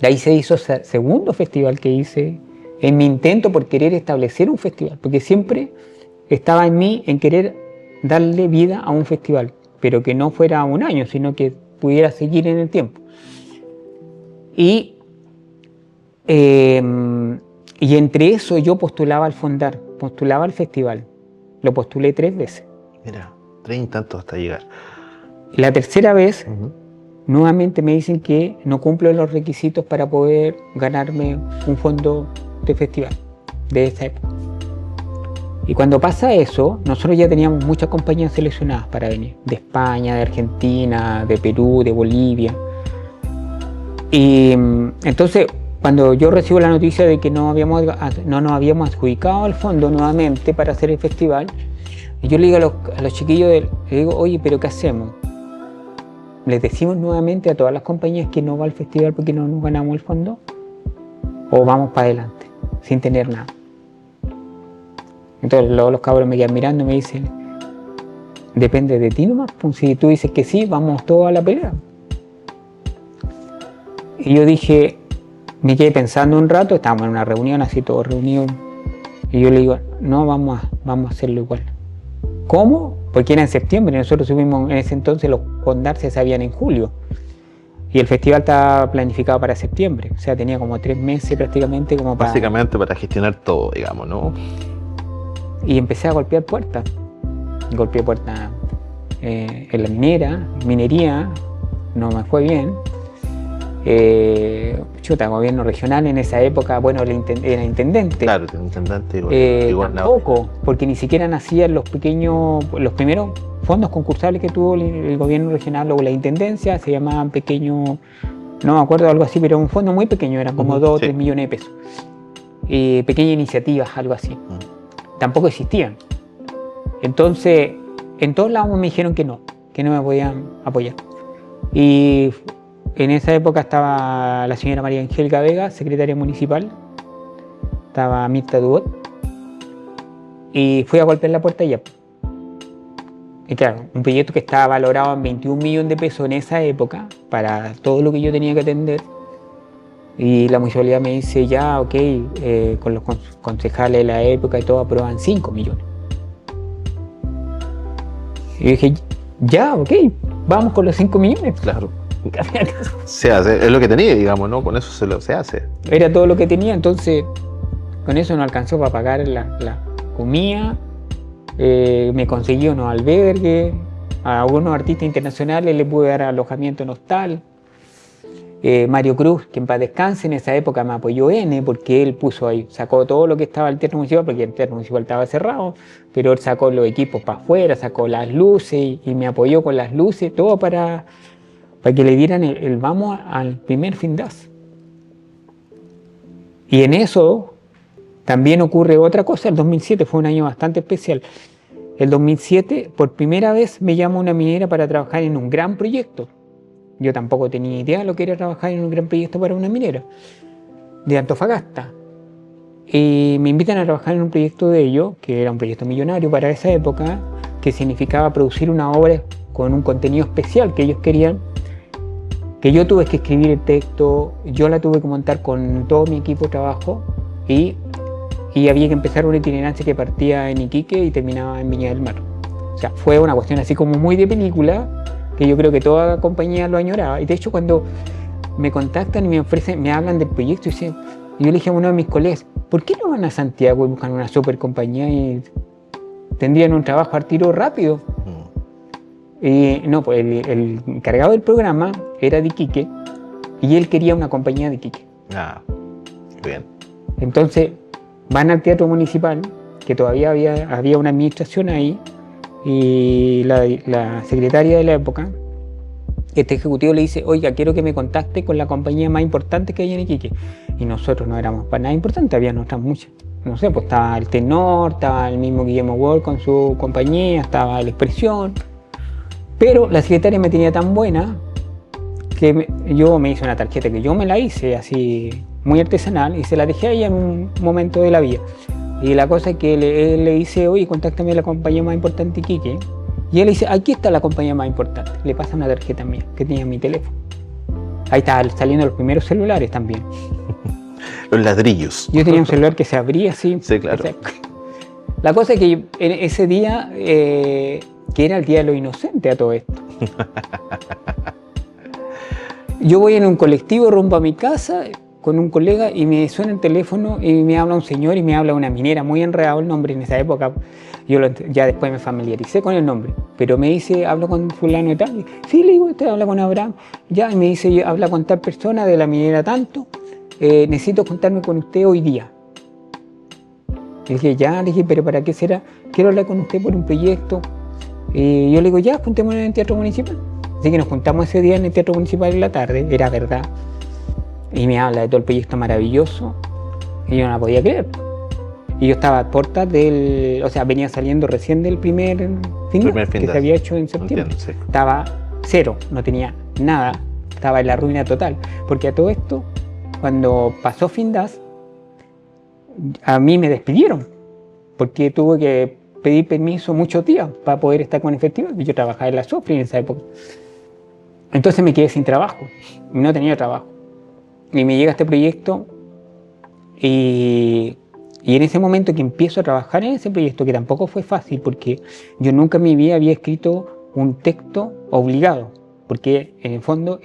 De ahí se hizo ese segundo festival que hice, en mi intento por querer establecer un festival, porque siempre estaba en mí en querer darle vida a un festival, pero que no fuera un año, sino que pudiera seguir en el tiempo. Y entre eso yo postulaba al Fondar, postulaba al festival, lo postulé 3 veces. Mira, 30 y tantos hasta llegar. La tercera vez, nuevamente me dicen que no cumplo los requisitos para poder ganarme un fondo de festival de esa época. Y cuando pasa eso, nosotros ya teníamos muchas compañías seleccionadas para venir, de España, de Argentina, de Perú, de Bolivia. Y entonces, cuando yo recibo la noticia de que no nos habíamos adjudicado el fondo nuevamente para hacer el festival, yo le digo a los chiquillos, le digo, oye, ¿pero qué hacemos? ¿Les decimos nuevamente a todas las compañías que no va al festival porque no nos ganamos el fondo? ¿O vamos para adelante, sin tener nada? Entonces luego los cabros me quedan mirando y me dicen, depende de ti nomás, pues, si tú dices que sí, vamos todos a la pelea. Y yo dije, me quedé pensando un rato, estábamos en una reunión, así todos reunidos, y yo le digo, no, vamos a hacerlo igual. ¿Cómo? Porque era en septiembre, nosotros subimos en ese entonces, los Fondar se sabían en julio, y el festival estaba planificado para septiembre, o sea, tenía como 3 meses prácticamente como para... Básicamente para gestionar todo, digamos, ¿no? Y empecé a golpear puertas. Golpeé puertas en la minería, no me fue bien. Gobierno regional en esa época, bueno, era intendente. Claro, el intendente y tampoco, porque ni siquiera nacían los primeros fondos concursables que tuvo el gobierno regional o la intendencia, se llamaban pequeños, no me acuerdo, algo así, pero un fondo muy pequeño, eran como 2 o 3 millones de pesos. Pequeñas iniciativas, algo así. Tampoco existían. Entonces, en todos lados me dijeron que no me podían apoyar. Y en esa época estaba la señora María Angélica Vega, secretaria municipal, estaba Mirta Dubot, y fui a golpear la puerta y ya. Y claro, un proyecto que estaba valorado en 21 millones de pesos en esa época, para todo lo que yo tenía que atender, y la municipalidad me dice, ya, ok, con los concejales de la época y todo, aprueban 5 millones. Y yo dije, ya, ok, vamos con los 5 millones. Claro. Se hace, es lo que tenía, digamos, ¿no? Con eso se hace. Era todo lo que tenía, entonces con eso no alcanzó para pagar la comida, me conseguí unos albergues, a algunos artistas internacionales les pude dar alojamiento en hostal. Mario Cruz, que en paz descanse, en esa época me apoyó N, porque él puso ahí, sacó todo lo que estaba el teatro municipal, porque el teatro municipal estaba cerrado, pero él sacó los equipos para afuera, sacó las luces y me apoyó con las luces, todo para que le dieran el vamos al primer FINDAS. Y en eso también ocurre otra cosa. El 2007 fue un año bastante especial. El 2007, por primera vez, me llama una minera para trabajar en un gran proyecto. Yo tampoco tenía idea de lo que era trabajar en un gran proyecto para una minera de Antofagasta. Y me invitan a trabajar en un proyecto de ellos, que era un proyecto millonario para esa época, que significaba producir una obra con un contenido especial que ellos querían, que yo tuve que escribir el texto, yo la tuve que montar con todo mi equipo de trabajo y había que empezar una itinerancia que partía en Iquique y terminaba en Viña del Mar. O sea, fue una cuestión así como muy de película, que yo creo que toda compañía lo añoraba. Y de hecho, cuando me contactan y me ofrecen, me hablan del proyecto, y yo le dije a uno de mis colegas, ¿por qué no van a Santiago y buscan una super compañía y tendrían un trabajo al tiro rápido? Y no, pues el encargado del programa era de Iquique y él quería una compañía de Iquique. Ah, bien. Entonces van al teatro municipal, que todavía había una administración ahí, y la secretaria de la época, este ejecutivo le dice, oiga, quiero que me contacte con la compañía más importante que hay en Iquique. Y nosotros no éramos para nada importantes, había otras muchas. No sé, pues estaba el Tenor, estaba el mismo Guillermo Wall con su compañía, estaba la Expresión. Pero la secretaria me tenía tan buena que yo me hice una tarjeta que yo me la hice así muy artesanal y se la dejé a ella en un momento de la vida. Y la cosa es que él le dice, oye, contáctame a la compañía más importante de Iquique. Y él le dice, aquí está la compañía más importante. Le pasa una tarjeta mía que tenía en mi teléfono. Ahí estaban saliendo los primeros celulares también. Los ladrillos. Yo tenía un celular que se abría así. Sí, claro. La cosa es que en ese día, que era el Día de los Inocentes a todo esto, yo voy en un colectivo rumbo a mi casa con un colega y me suena el teléfono y me habla un señor y me habla una minera, muy enredado el nombre en esa época. Yo ya después me familiaricé con el nombre, pero me dice, hablo con fulano y tal. Sí, le digo, usted habla con Abraham. Ya, y me dice, habla con tal persona de la minera tanto, necesito juntarme con usted hoy día. Le dije, ya, le dije, pero ¿para qué será? Quiero hablar con usted por un proyecto. Y yo le digo, ya, juntémonos en el Teatro Municipal. Así que nos juntamos ese día en el Teatro Municipal en la tarde, era verdad. Y me habla de todo el proyecto maravilloso y yo no la podía creer. Y yo estaba a puertas del... O sea, venía saliendo recién del primer final que se había hecho en septiembre. Entiendo, sí. Estaba cero, no tenía nada, estaba en la ruina total. Porque a todo esto, cuando pasó FINDAS, a mí me despidieron. Porque tuve que pedir permiso muchos días para poder estar con el festival. Yo trabajaba en la SOFRI en esa época. Entonces me quedé sin trabajo, no tenía trabajo. Y me llega este proyecto y en ese momento que empiezo a trabajar en ese proyecto, que tampoco fue fácil porque yo nunca en mi vida había escrito un texto obligado, porque en el fondo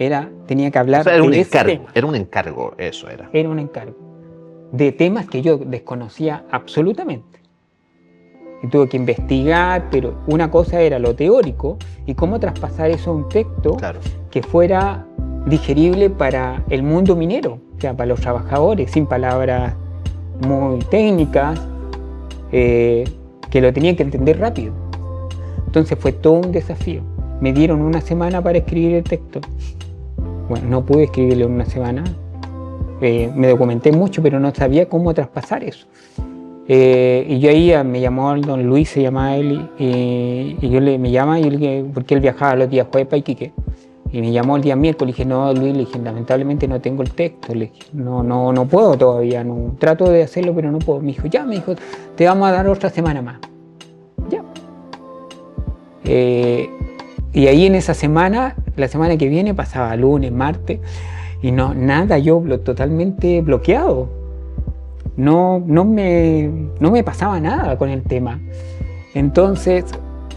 tenía que hablar, o sea, era un encargo, tema. Era un encargo, eso era. Era un encargo de temas que yo desconocía absolutamente. Y tuve que investigar, pero una cosa era lo teórico y cómo traspasar eso a un texto, claro, que fuera digerible para el mundo minero, o sea, para los trabajadores, sin palabras muy técnicas, que lo tenían que entender rápido. Entonces fue todo un desafío. Me dieron una semana para escribir el texto. Bueno, no pude escribirlo en una semana. Me documenté mucho, pero no sabía cómo traspasar eso. Y yo ahí me llamó el don Luis, se llamaba él, y yo me llama, porque él viajaba los días jueves para Iquique. Y me llamó el día miércoles, le dije, no, Luis, le dije, lamentablemente no tengo el texto, le dije, no puedo todavía, no, trato de hacerlo, pero no puedo. Me dijo, te vamos a dar otra semana más. Ya. Y ahí en esa semana, la semana que viene, pasaba lunes, martes, y nada, yo totalmente bloqueado. No me pasaba nada con el tema. Entonces,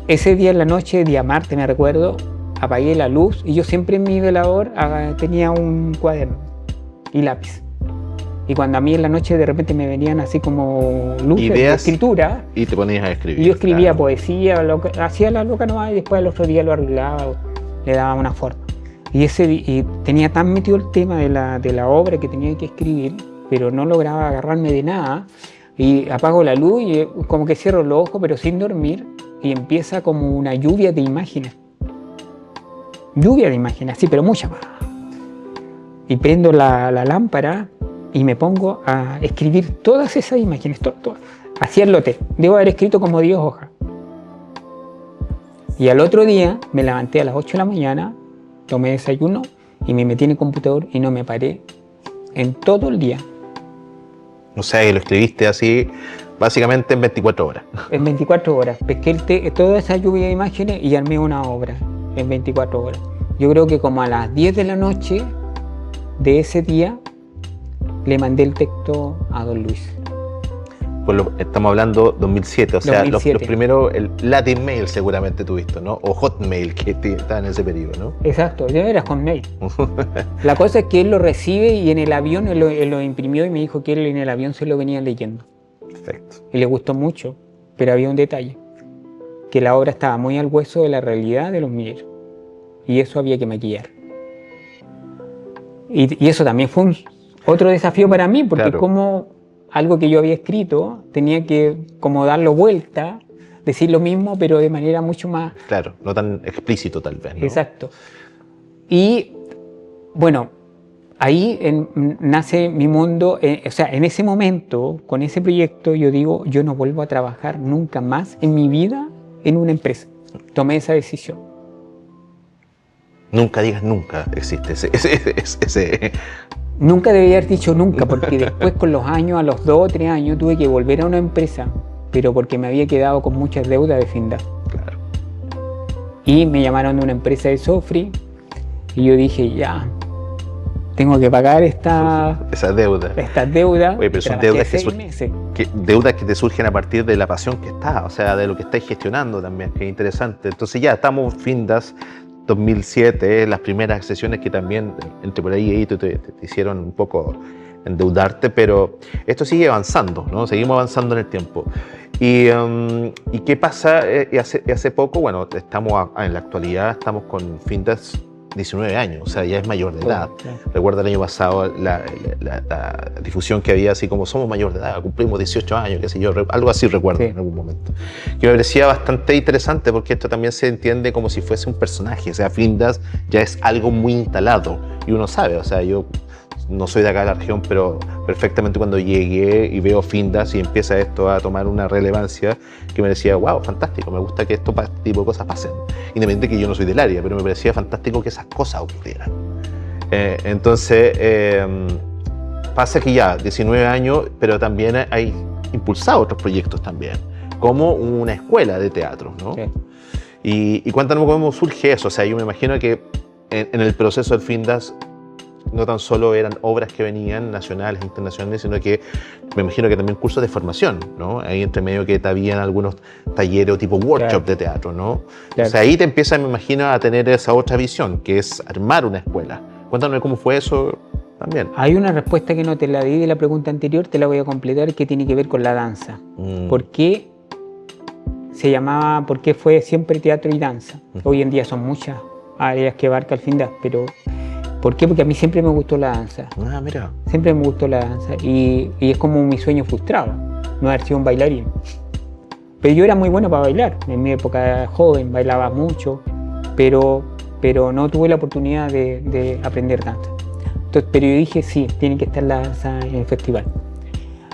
ese día en la noche, día martes me recuerdo, apagué la luz y yo siempre en mi velador tenía un cuaderno y lápiz. Y cuando a mí en la noche de repente me venían así como luces de escritura, y te ponías a escribir. Y yo escribía, claro, poesía, hacía la loca nomás y después al otro día lo arreglaba, le daba una forma. Y tenía tan metido el tema de la obra que tenía que escribir, pero no lograba agarrarme de nada. Y apago la luz y como que cierro los ojos, pero sin dormir, y empieza como una lluvia de imágenes. Lluvia de imágenes, sí, pero muchas más. Y prendo la lámpara y me pongo a escribir todas esas imágenes, todas. Hacía el lote. Debo haber escrito como 10 hojas. Y al otro día me levanté a las 8 de la mañana, tomé desayuno y me metí en el computador y no me paré en todo el día. O sea, que lo escribiste así, básicamente en 24 horas. En 24 horas. Pesqué toda esa lluvia de imágenes y armé una obra en 24 horas. Yo creo que como a las 10 de la noche de ese día le mandé el texto a don Luis. Pues estamos hablando 2007, o sea, 2007. Los primeros, el Latin Mail seguramente tuviste, ¿no? O Hotmail, que estaba en ese periodo, ¿no? Exacto, yo era Hotmail. La cosa es que él lo recibe y en el avión él lo imprimió y me dijo que él en el avión se lo venía leyendo. Perfecto. Y le gustó mucho, pero había un detalle, que la obra estaba muy al hueso de la realidad de los mineros. Y eso había que maquillar. Y eso también fue otro desafío para mí, porque claro. como algo que yo había escrito, tenía que como darlo vuelta, decir lo mismo, pero de manera mucho más... Claro, no tan explícito tal vez, ¿no? Exacto. Y bueno, ahí nace mi mundo, o sea, en ese momento, con ese proyecto, yo digo, yo no vuelvo a trabajar nunca más en mi vida en una empresa. Tomé esa decisión. Nunca digas nunca, existe ese... Nunca debía haber dicho nunca, porque después con los años, a los 2 o 3 años, tuve que volver a una empresa, pero porque me había quedado con muchas deudas de FINDAS. Claro. Y me llamaron de una empresa de Sofri, y yo dije, ya, tengo que pagar estas deudas. Oye, pero son deudas deudas que te surgen a partir de la pasión que está, o sea, de lo que estáis gestionando también, que es interesante. Entonces ya estamos FINDAS 2007, las primeras sesiones que también, entre por ahí te hicieron un poco endeudarte, pero esto sigue avanzando, ¿no? Seguimos avanzando en el tiempo. ¿Y qué pasa? Hace poco, bueno, en la actualidad estamos con FINDAS 19 años, o sea, ya es mayor de edad. Claro. Recuerdo el año pasado la difusión que había así como somos mayor de edad, cumplimos 18 años, qué sé yo, algo así recuerdo en algún momento. Que me parecía bastante interesante porque esto también se entiende como si fuese un personaje, o sea, FINDAS ya es algo muy instalado y uno sabe, o sea, yo no soy de acá de la región, pero perfectamente cuando llegué y veo FINDAS y empieza esto a tomar una relevancia que me decía, wow, fantástico, me gusta que este tipo de cosas pasen. Independientemente que yo no soy del área, pero me parecía fantástico que esas cosas ocurrieran. Entonces, pasa que ya, 19 años, pero también hay impulsado otros proyectos también, como una escuela de teatro, ¿no? Sí. Y cuéntanos cómo surge eso, o sea, yo me imagino que en el proceso del FINDAS no tan solo eran obras que venían nacionales e internacionales, sino que me imagino que también cursos de formación, ¿no? Ahí entre medio que habían algunos talleres o tipo workshop de teatro, ¿no? Claro. O sea, ahí te empiezas, me imagino, a tener esa otra visión, que es armar una escuela. Cuéntanos cómo fue eso también. Hay una respuesta que no te la di de la pregunta anterior, te la voy a completar, que tiene que ver con la danza. ¿Por qué se llamaba, por qué fue siempre teatro y danza? Hoy en día son muchas áreas que abarca el FINDAS, pero ¿por qué? Porque a mí siempre me gustó la danza. Ah, mira. Siempre me gustó la danza y es como mi sueño frustrado, no haber sido un bailarín. Pero yo era muy bueno para bailar, en mi época joven bailaba mucho, pero no tuve la oportunidad de aprender danza. Entonces, pero yo dije, sí, tiene que estar la danza en el festival.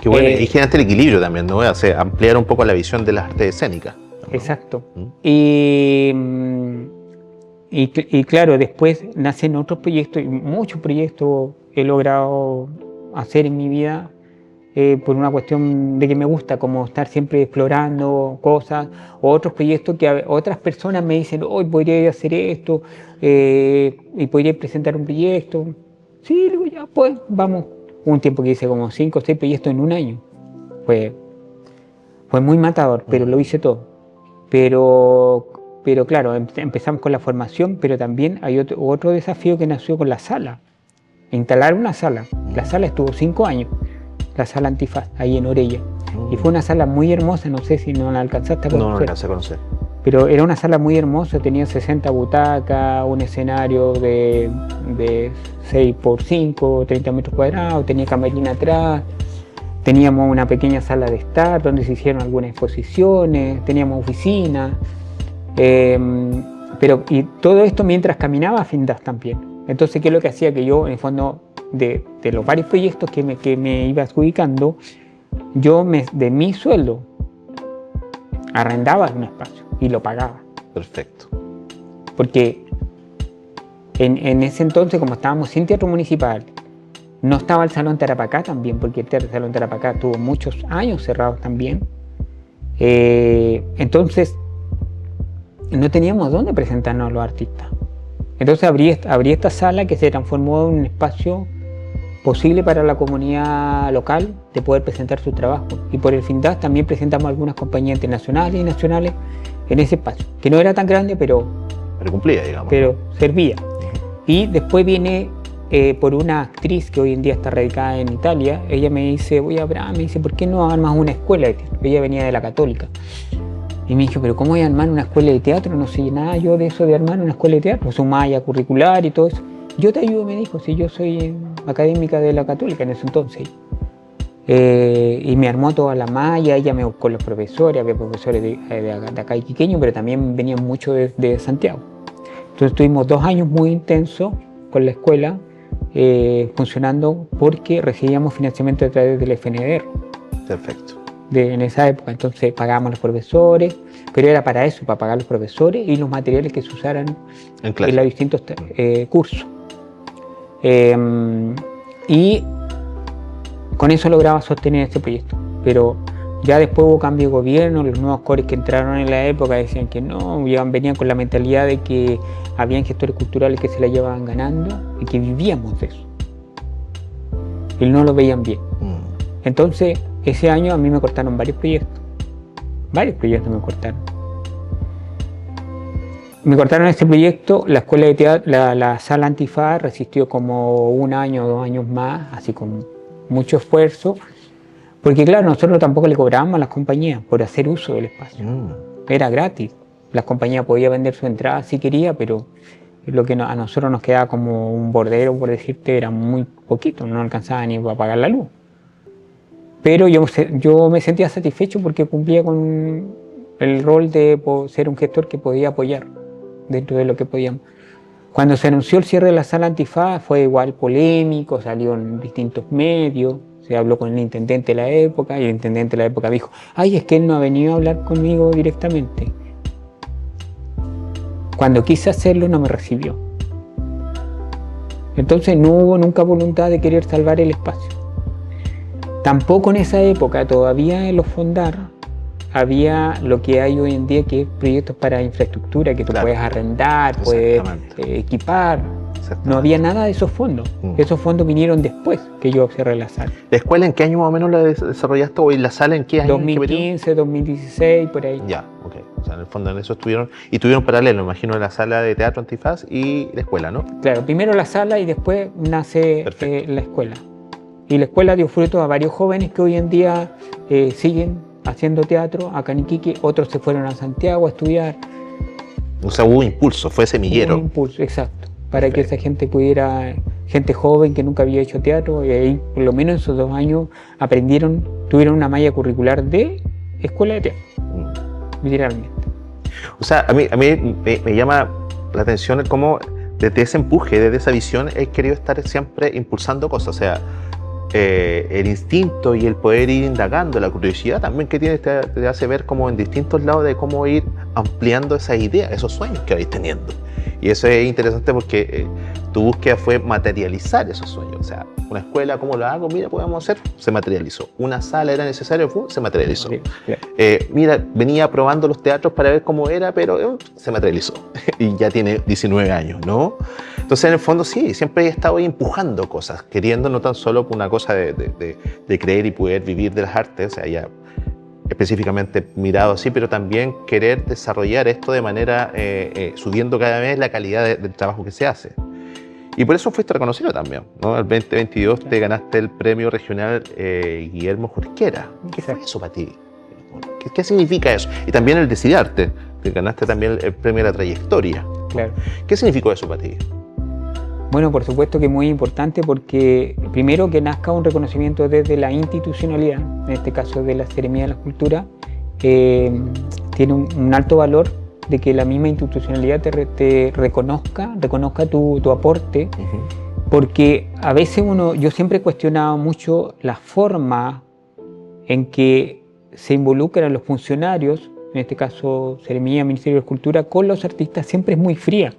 Qué bueno, y generaste el equilibrio también, ¿no? O sea, ampliar un poco la visión de las artes escénicas, ¿no? Exacto. Y claro, después nacen otros proyectos, y muchos proyectos he logrado hacer en mi vida por una cuestión de que me gusta, como estar siempre explorando cosas, o otros proyectos que otras personas me dicen, hoy podría hacer esto, y podría presentar un proyecto. Sí, digo, ya, pues, vamos. Hubo un tiempo que hice como 5 o 6 proyectos en un año. Fue muy matador, pero lo hice todo. Pero claro, empezamos con la formación, pero también hay otro desafío que nació con la sala. Instalar una sala. La sala estuvo 5 años, la sala Antifaz, ahí en Orella. Y fue una sala muy hermosa, no sé si no la alcanzaste a conocer. No la alcancé a conocer. Pero era una sala muy hermosa, tenía 60 butacas, un escenario de 6 por 5, 30 metros cuadrados, tenía camerina atrás, teníamos una pequeña sala de estar donde se hicieron algunas exposiciones, teníamos oficinas, y todo esto mientras caminaba a Findas también. Entonces, ¿qué es lo que hacía? Que yo, en el fondo, de los varios proyectos que me iba adjudicando, yo de mi sueldo arrendaba un espacio y lo pagaba. Perfecto. Porque en ese entonces, como estábamos sin teatro municipal, no estaba el Salón Tarapacá también, porque el Salón Tarapacá tuvo muchos años cerrados también. Entonces, no teníamos dónde presentarnos a los artistas. Entonces abrí esta sala que se transformó en un espacio posible para la comunidad local de poder presentar su trabajo. Y por el FINDAS también presentamos algunas compañías internacionales y nacionales en ese espacio, que no era tan grande, pero cumplía, digamos. Pero servía. Y después por una actriz que hoy en día está radicada en Italia. Ella me dice, oye Abraham, me dice, ¿por qué no armas una escuela de teatro? Ella venía de la Católica. Y me dijo, pero ¿cómo voy a armar una escuela de teatro? No sé nada yo de eso de armar una escuela de teatro, su malla curricular y todo eso. Yo te ayudo, me dijo, si yo soy académica de la Católica en ese entonces. Y me armó toda la malla, ella me buscó los profesores, había profesores de acá iquiqueños, pero también venían muchos de Santiago. Entonces tuvimos 2 años muy intensos con la escuela, funcionando porque recibíamos financiamiento a través del FNDR. Perfecto. En esa época, entonces pagábamos a los profesores, pero era para eso, para pagar a los profesores y los materiales que se usaran en los distintos cursos. Y con eso lograba sostener este proyecto, pero ya después hubo cambio de gobierno, los nuevos cores que entraron en la época decían que no, venían con la mentalidad de que habían gestores culturales que se la llevaban ganando y que vivíamos de eso, y no lo veían bien. Entonces, ese año a mí me cortaron varios proyectos me cortaron. Me cortaron este proyecto, la escuela de teatro, la sala Antifaz resistió como 1 año o 2 años más, así con mucho esfuerzo, porque claro, nosotros tampoco le cobrábamos a las compañías por hacer uso del espacio. Era gratis, las compañías podían vender su entrada si quería, pero lo que a nosotros nos quedaba como un bordero, por decirte, era muy poquito, no alcanzaba ni para pagar la luz. Pero yo me sentía satisfecho porque cumplía con el rol de ser un gestor que podía apoyar dentro de lo que podíamos. Cuando se anunció el cierre de la sala Antifaz fue igual polémico, salió en distintos medios, se habló con el intendente de la época y el intendente de la época dijo, ay, es que él no ha venido a hablar conmigo directamente. Cuando quise hacerlo no me recibió. Entonces no hubo nunca voluntad de querer salvar el espacio. Tampoco en esa época, todavía en los Fondar, había lo que hay hoy en día, que es proyectos para infraestructura, que tú puedes arrendar, puedes equipar. No había nada de esos fondos. Esos fondos vinieron después que yo cerré la sala. ¿La escuela en qué año más o menos la desarrollaste? ¿O la sala en qué año? 2015, 2016, por ahí. Ya, ok. O sea, en el fondo en eso estuvieron paralelo, me imagino, la sala de teatro Antifaz y la escuela, ¿no? Claro, primero la sala y después nace la escuela. Y la escuela dio fruto a varios jóvenes que hoy en día siguen haciendo teatro acá en Iquique, otros se fueron a Santiago a estudiar. O sea, hubo impulso, fue semillero. Hubo impulso, exacto, para que esa gente pudiera, gente joven que nunca había hecho teatro, y ahí por lo menos en esos 2 años tuvieron una malla curricular de escuela de teatro, literalmente. O sea, a mí me llama la atención cómo desde ese empuje, desde esa visión, he querido estar siempre impulsando cosas, o sea, el instinto y el poder ir indagando, la curiosidad también que tienes te hace ver como en distintos lados de cómo ir ampliando esas ideas, esos sueños que vais teniendo. Y eso es interesante porque tu búsqueda fue materializar esos sueños. O sea, una escuela, ¿cómo lo hago? Mira, podemos hacer, se materializó. Una sala era necesario, se materializó. Mira, venía probando los teatros para ver cómo era, pero se materializó. Y ya tiene 19 años, ¿no? Entonces, en el fondo, sí, siempre he estado ahí empujando cosas, queriendo no tan solo por una cosa de creer y poder vivir de las artes, o sea, ya específicamente mirado así, pero también querer desarrollar esto de manera, subiendo cada vez la calidad del trabajo que se hace. Y por eso fuiste reconocido también, ¿no? El 2022 te ganaste el premio regional Guillermo Jorquera. ¿Qué fue eso para ti? ¿Qué significa eso? Y también el Decidarte, te ganaste también el premio a la trayectoria. Claro. ¿Qué significó eso para ti? Bueno, por supuesto que es muy importante porque primero que nazca un reconocimiento desde la institucionalidad, en este caso de la Seremía de la Cultura, tiene un alto valor de que la misma institucionalidad te reconozca tu aporte, porque a veces yo siempre he cuestionado mucho la forma en que se involucran los funcionarios, en este caso Seremía, Ministerio de Cultura, con los artistas, siempre es muy fría.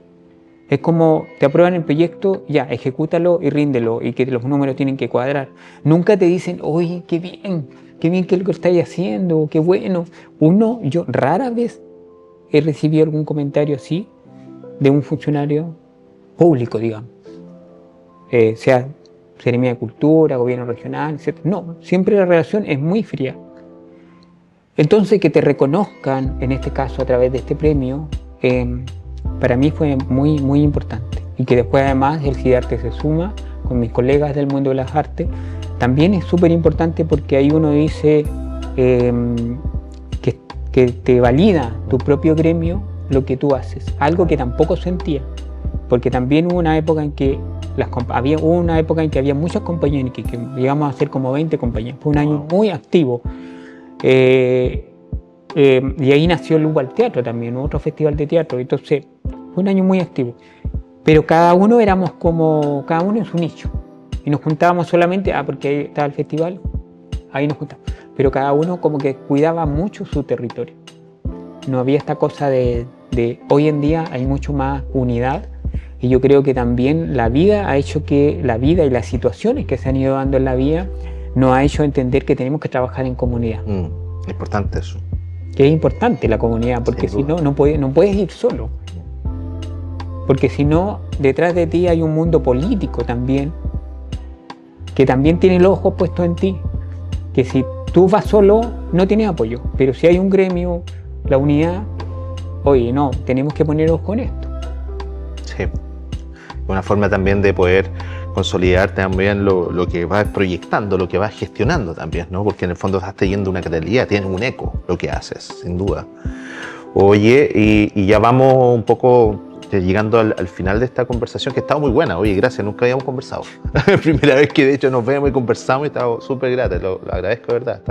Es como te aprueban el proyecto, ya, ejecútalo y ríndelo, y que los números tienen que cuadrar. Nunca te dicen, oye, qué bien que es lo que estáis haciendo, qué bueno. Yo rara vez he recibido algún comentario así de un funcionario público, digamos. Sea Seremía de Cultura, gobierno regional, etc. No, siempre la relación es muy fría. Entonces, que te reconozcan, en este caso a través de este premio, para mí fue muy, muy importante. Y que después además el CIDARTE se suma con mis colegas del mundo de las artes, también es súper importante porque ahí uno dice que te valida tu propio gremio lo que tú haces, algo que tampoco sentía, porque también hubo una época en que había muchas compañías, que llegamos a ser como 20 compañías, fue un año muy activo. Y ahí nació el Lugo al Teatro también, otro festival de teatro, entonces fue un año muy activo, pero cada uno en su nicho, y nos juntábamos solamente, porque ahí estaba el festival, ahí nos juntábamos, pero cada uno como que cuidaba mucho su territorio, no había esta cosa de hoy en día hay mucho más unidad, y yo creo que también la vida ha hecho que la vida y las situaciones que se han ido dando en la vida nos ha hecho entender que tenemos que trabajar en comunidad. Importante eso. Que es importante la comunidad, porque si no puedes ir solo. Porque si no, detrás de ti hay un mundo político también, que también tiene los ojos puestos en ti. Que si tú vas solo, no tienes apoyo. Pero si hay un gremio, la unidad, oye, no, tenemos que ponernos con esto. Sí. Una forma también de poder consolidar también lo que vas proyectando, lo que vas gestionando también, ¿no? Porque en el fondo estás teniendo una credibilidad, tienes un eco lo que haces, sin duda. Oye, y ya vamos un poco llegando al final de esta conversación, que ha estado muy buena. Oye, gracias, nunca habíamos conversado. Primera vez que de hecho nos vemos y conversamos y he estado súper grata, lo agradezco de verdad.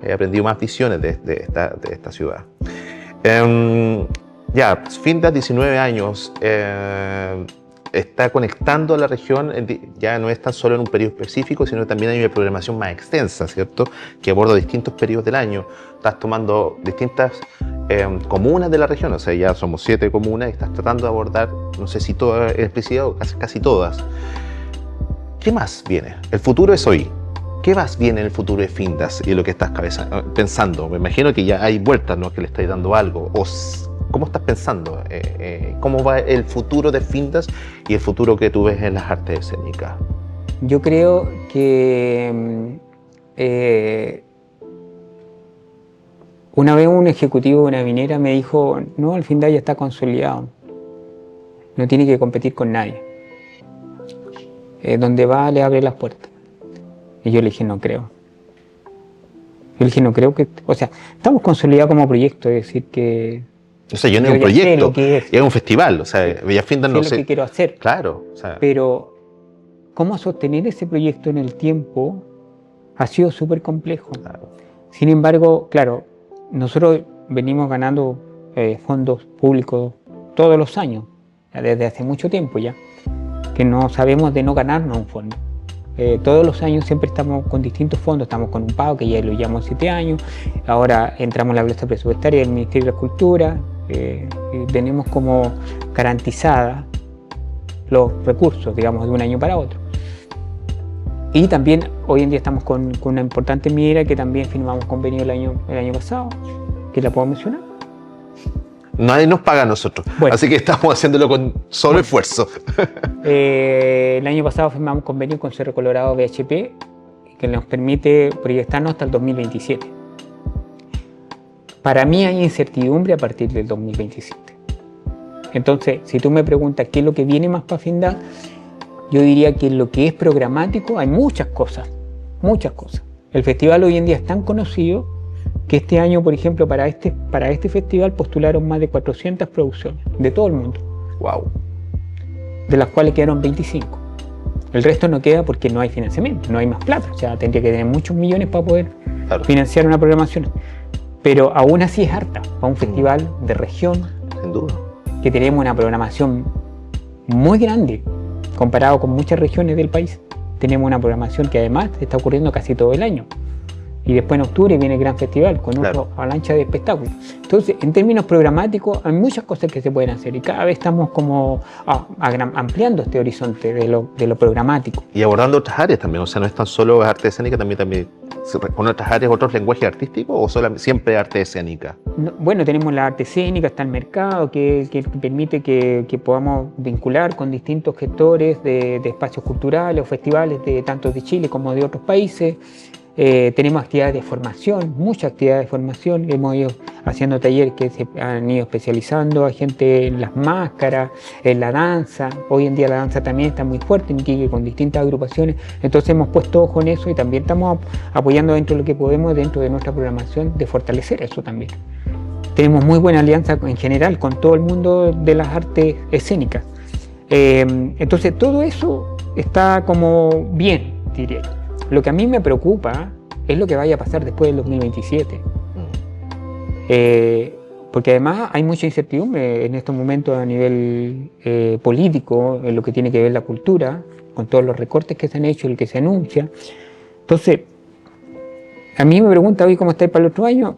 He aprendido más visiones de esta ciudad. Ya, Findas, 19 años, está conectando a la región, ya no es tan solo en un periodo específico, sino también hay una programación más extensa, ¿cierto? Que aborda distintos periodos del año. Estás tomando distintas comunas de la región, o sea, ya somos 7 comunas y estás tratando de abordar, no sé si todas en especial o casi todas. ¿Qué más viene? El futuro es hoy. ¿Qué más viene en el futuro de Findas y lo que estás pensando? Me imagino que ya hay vueltas, ¿no? Que le estáis dando algo. ¿Cómo estás pensando? ¿Cómo va el futuro de Findas y el futuro que tú ves en las artes escénicas? Yo creo que una vez un ejecutivo de una minera me dijo, no, el Findas ya está consolidado, no tiene que competir con nadie. Donde va le abre las puertas. Y yo le dije, no creo. Yo le dije, no creo que... O sea, estamos consolidados como proyecto, es decir que... O sea, yo no es un proyecto, es un festival, o sea, Bellas Findas no sé... lo que quiero hacer. Claro. O sea... Pero, ¿cómo sostener ese proyecto en el tiempo? Ha sido súper complejo. Claro. Sin embargo, claro, nosotros venimos ganando fondos públicos todos los años, desde hace mucho tiempo ya, que no sabemos de no ganarnos un fondo. Todos los años siempre estamos con distintos fondos, estamos con un pago que ya lo llevamos 7 años, ahora entramos en la bolsa presupuestaria del Ministerio de la Cultura, y tenemos como garantizadas los recursos, digamos, de un año para otro. Y también hoy en día estamos con una importante minera que también firmamos convenio el año pasado, que la puedo mencionar. Nadie nos paga a nosotros, bueno, así que estamos haciéndolo con solo esfuerzo. El año pasado firmamos convenio con Cerro Colorado BHP que nos permite proyectarnos hasta el 2027. Para mí hay incertidumbre a partir del 2027. Entonces, si tú me preguntas qué es lo que viene más para Findas, yo diría que en lo que es programático hay muchas cosas, muchas cosas. El festival hoy en día es tan conocido que este año, por ejemplo, para este festival postularon más de 400 producciones de todo el mundo. Wow. De las cuales quedaron 25. El resto no queda porque no hay financiamiento, no hay más plata. O sea, tendría que tener muchos millones para poder financiar una programación. Pero aún así es harta para un festival de región. Sin duda. Que tenemos una programación muy grande comparado con muchas regiones del país. Tenemos una programación que además está ocurriendo casi todo el año. Y después en octubre viene el gran festival con una avalancha de espectáculos. Entonces, en términos programáticos, hay muchas cosas que se pueden hacer y cada vez estamos como ampliando este horizonte de lo programático. Y abordando otras áreas también, o sea, no es tan solo arte escénica, también con otras áreas, otros lenguajes artísticos, o siempre arte escénica. No, bueno, tenemos la arte escénica, está el mercado que permite que podamos vincular con distintos gestores de espacios culturales o festivales tanto de Chile como de otros países. Tenemos actividades de formación, muchas actividades de formación. Hemos ido haciendo talleres que se han ido especializando a gente en las máscaras, en la danza. Hoy en día la danza también está muy fuerte en Iquique con distintas agrupaciones. Entonces hemos puesto ojo en eso y también estamos apoyando dentro de lo que podemos, dentro de nuestra programación, de fortalecer eso también. Tenemos muy buena alianza en general con todo el mundo de las artes escénicas. Entonces todo eso está como bien, diría yo. Lo que a mí me preocupa es lo que vaya a pasar después del 2027. Porque además hay mucha incertidumbre en estos momentos a nivel político, en lo que tiene que ver la cultura, con todos los recortes que se han hecho, el que se anuncia. Entonces, a mí me pregunta hoy cómo está para el otro año.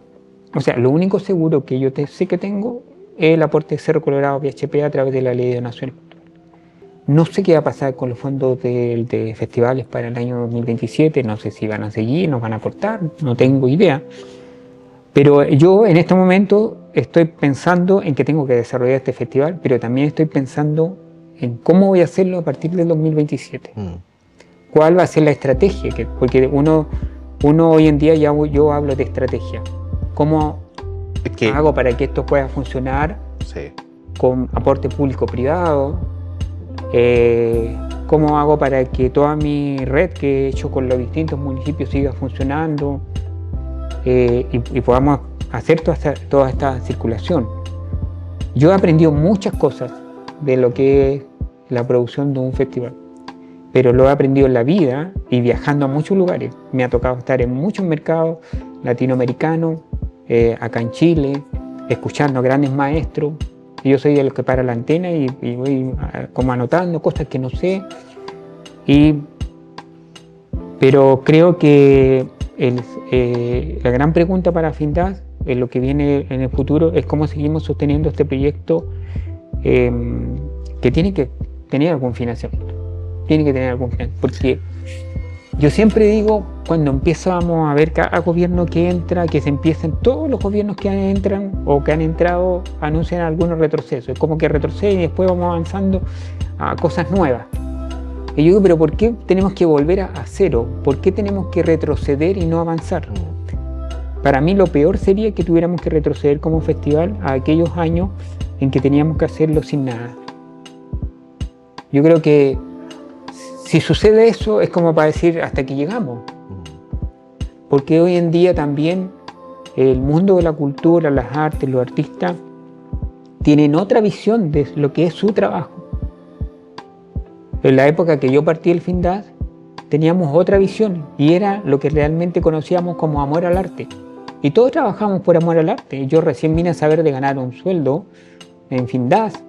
O sea, lo único seguro que yo sé que tengo es el aporte de Cerro Colorado VHP a través de la Ley de Donaciones. No sé qué va a pasar con los fondos de festivales para el año 2027, no sé si van a seguir, nos van a aportar, no tengo idea. Pero yo en este momento estoy pensando en que tengo que desarrollar este festival, pero también estoy pensando en cómo voy a hacerlo a partir del 2027. ¿Cuál va a ser la estrategia? Porque uno hoy en día yo hablo de estrategia. ¿Cómo hago para que esto pueda funcionar con aporte público-privado? ¿Cómo hago para que toda mi red que he hecho con los distintos municipios siga funcionando y podamos hacer toda esta circulación? Yo he aprendido muchas cosas de lo que es la producción de un festival, pero lo he aprendido en la vida y viajando a muchos lugares. Me ha tocado estar en muchos mercados latinoamericanos, acá en Chile, escuchando a grandes maestros. Yo soy de los que para la antena y voy como anotando cosas que no sé. Pero creo que la gran pregunta para FINDAS, en lo que viene en el futuro, es cómo seguimos sosteniendo este proyecto que tiene que tener algún financiamiento. Tiene que tener algún financiamiento. Porque yo siempre digo, cuando empezamos a ver cada gobierno que entra, que se empiezan, todos los gobiernos que entran o que han entrado anuncian algunos retrocesos. Es como que retroceden y después vamos avanzando a cosas nuevas. Y yo digo, pero ¿por qué tenemos que volver a cero? ¿Por qué tenemos que retroceder y no avanzar? Para mí lo peor sería que tuviéramos que retroceder como festival a aquellos años en que teníamos que hacerlo sin nada. Yo creo que si sucede eso es como para decir hasta aquí llegamos. Porque hoy en día también el mundo de la cultura, las artes, los artistas tienen otra visión de lo que es su trabajo. En la época que yo partí del FINDAS teníamos otra visión y era lo que realmente conocíamos como amor al arte. Y todos trabajamos por amor al arte. Yo recién vine a saber de ganar un sueldo en FINDAS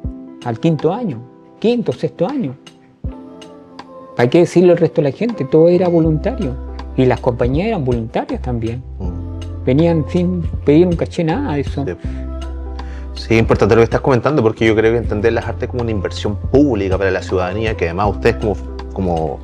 al quinto, sexto año. ¿Para qué decirlo al resto de la gente? Todo era voluntario. Y las compañías eran voluntarias también. Venían sin pedir un caché, nada de eso. Sí, importante lo que estás comentando, porque yo creo que entender las artes como una inversión pública para la ciudadanía, que además ustedes como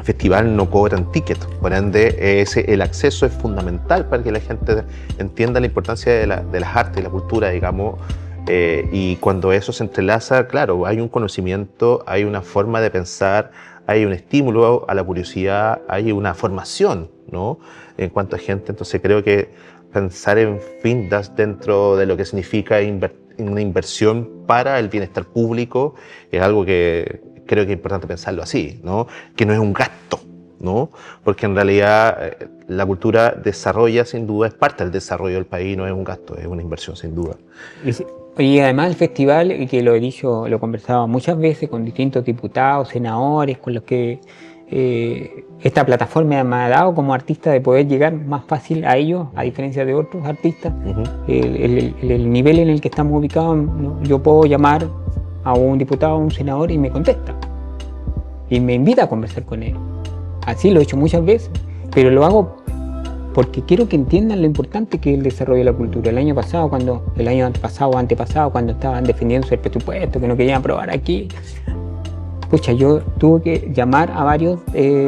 festival no cobran ticket, por ende el acceso es fundamental para que la gente entienda la importancia de las artes y la cultura, digamos. Y cuando eso se entrelaza, claro, hay un conocimiento, hay una forma de pensar, hay un estímulo a la curiosidad, hay una formación, ¿no? En cuanto a gente. Entonces creo que pensar en FINDAS dentro de lo que significa una inversión para el bienestar público es algo que creo que es importante pensarlo así, ¿no? Que no es un gasto, ¿no? Porque en realidad la cultura desarrolla, sin duda, es parte del desarrollo del país, no es un gasto, es una inversión, sin duda. Y además el festival, y que lo he dicho, lo he conversado muchas veces con distintos diputados, senadores, con los que esta plataforma me ha dado como artista de poder llegar más fácil a ellos, a diferencia de otros artistas. El nivel en el que estamos ubicados, ¿no? Yo puedo llamar a un diputado, a un senador y me contesta. Y me invita a conversar con él. Así lo he hecho muchas veces, pero lo hago porque quiero que entiendan lo importante que es el desarrollo de la cultura. El año antepasado, cuando estaban defendiendo el presupuesto, que no querían aprobar aquí, pucha, yo tuve que llamar a varios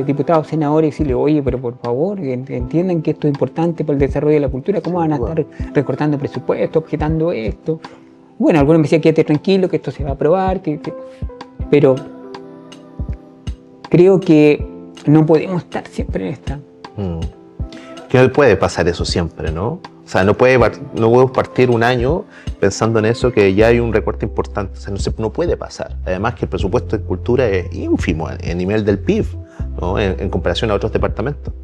diputados, senadores y decirle, oye, pero por favor, entiendan que esto es importante para el desarrollo de la cultura, ¿cómo van a estar recortando presupuesto, objetando esto? Bueno, algunos me decían, quédate tranquilo, que esto se va a aprobar, pero creo que no podemos estar siempre en esta. Que no puede pasar eso siempre, ¿no? O sea, no podemos partir un año pensando en eso, que ya hay un recorte importante. O sea, no puede pasar. Además que el presupuesto de cultura es ínfimo a nivel del PIB, ¿no? En comparación a otros departamentos.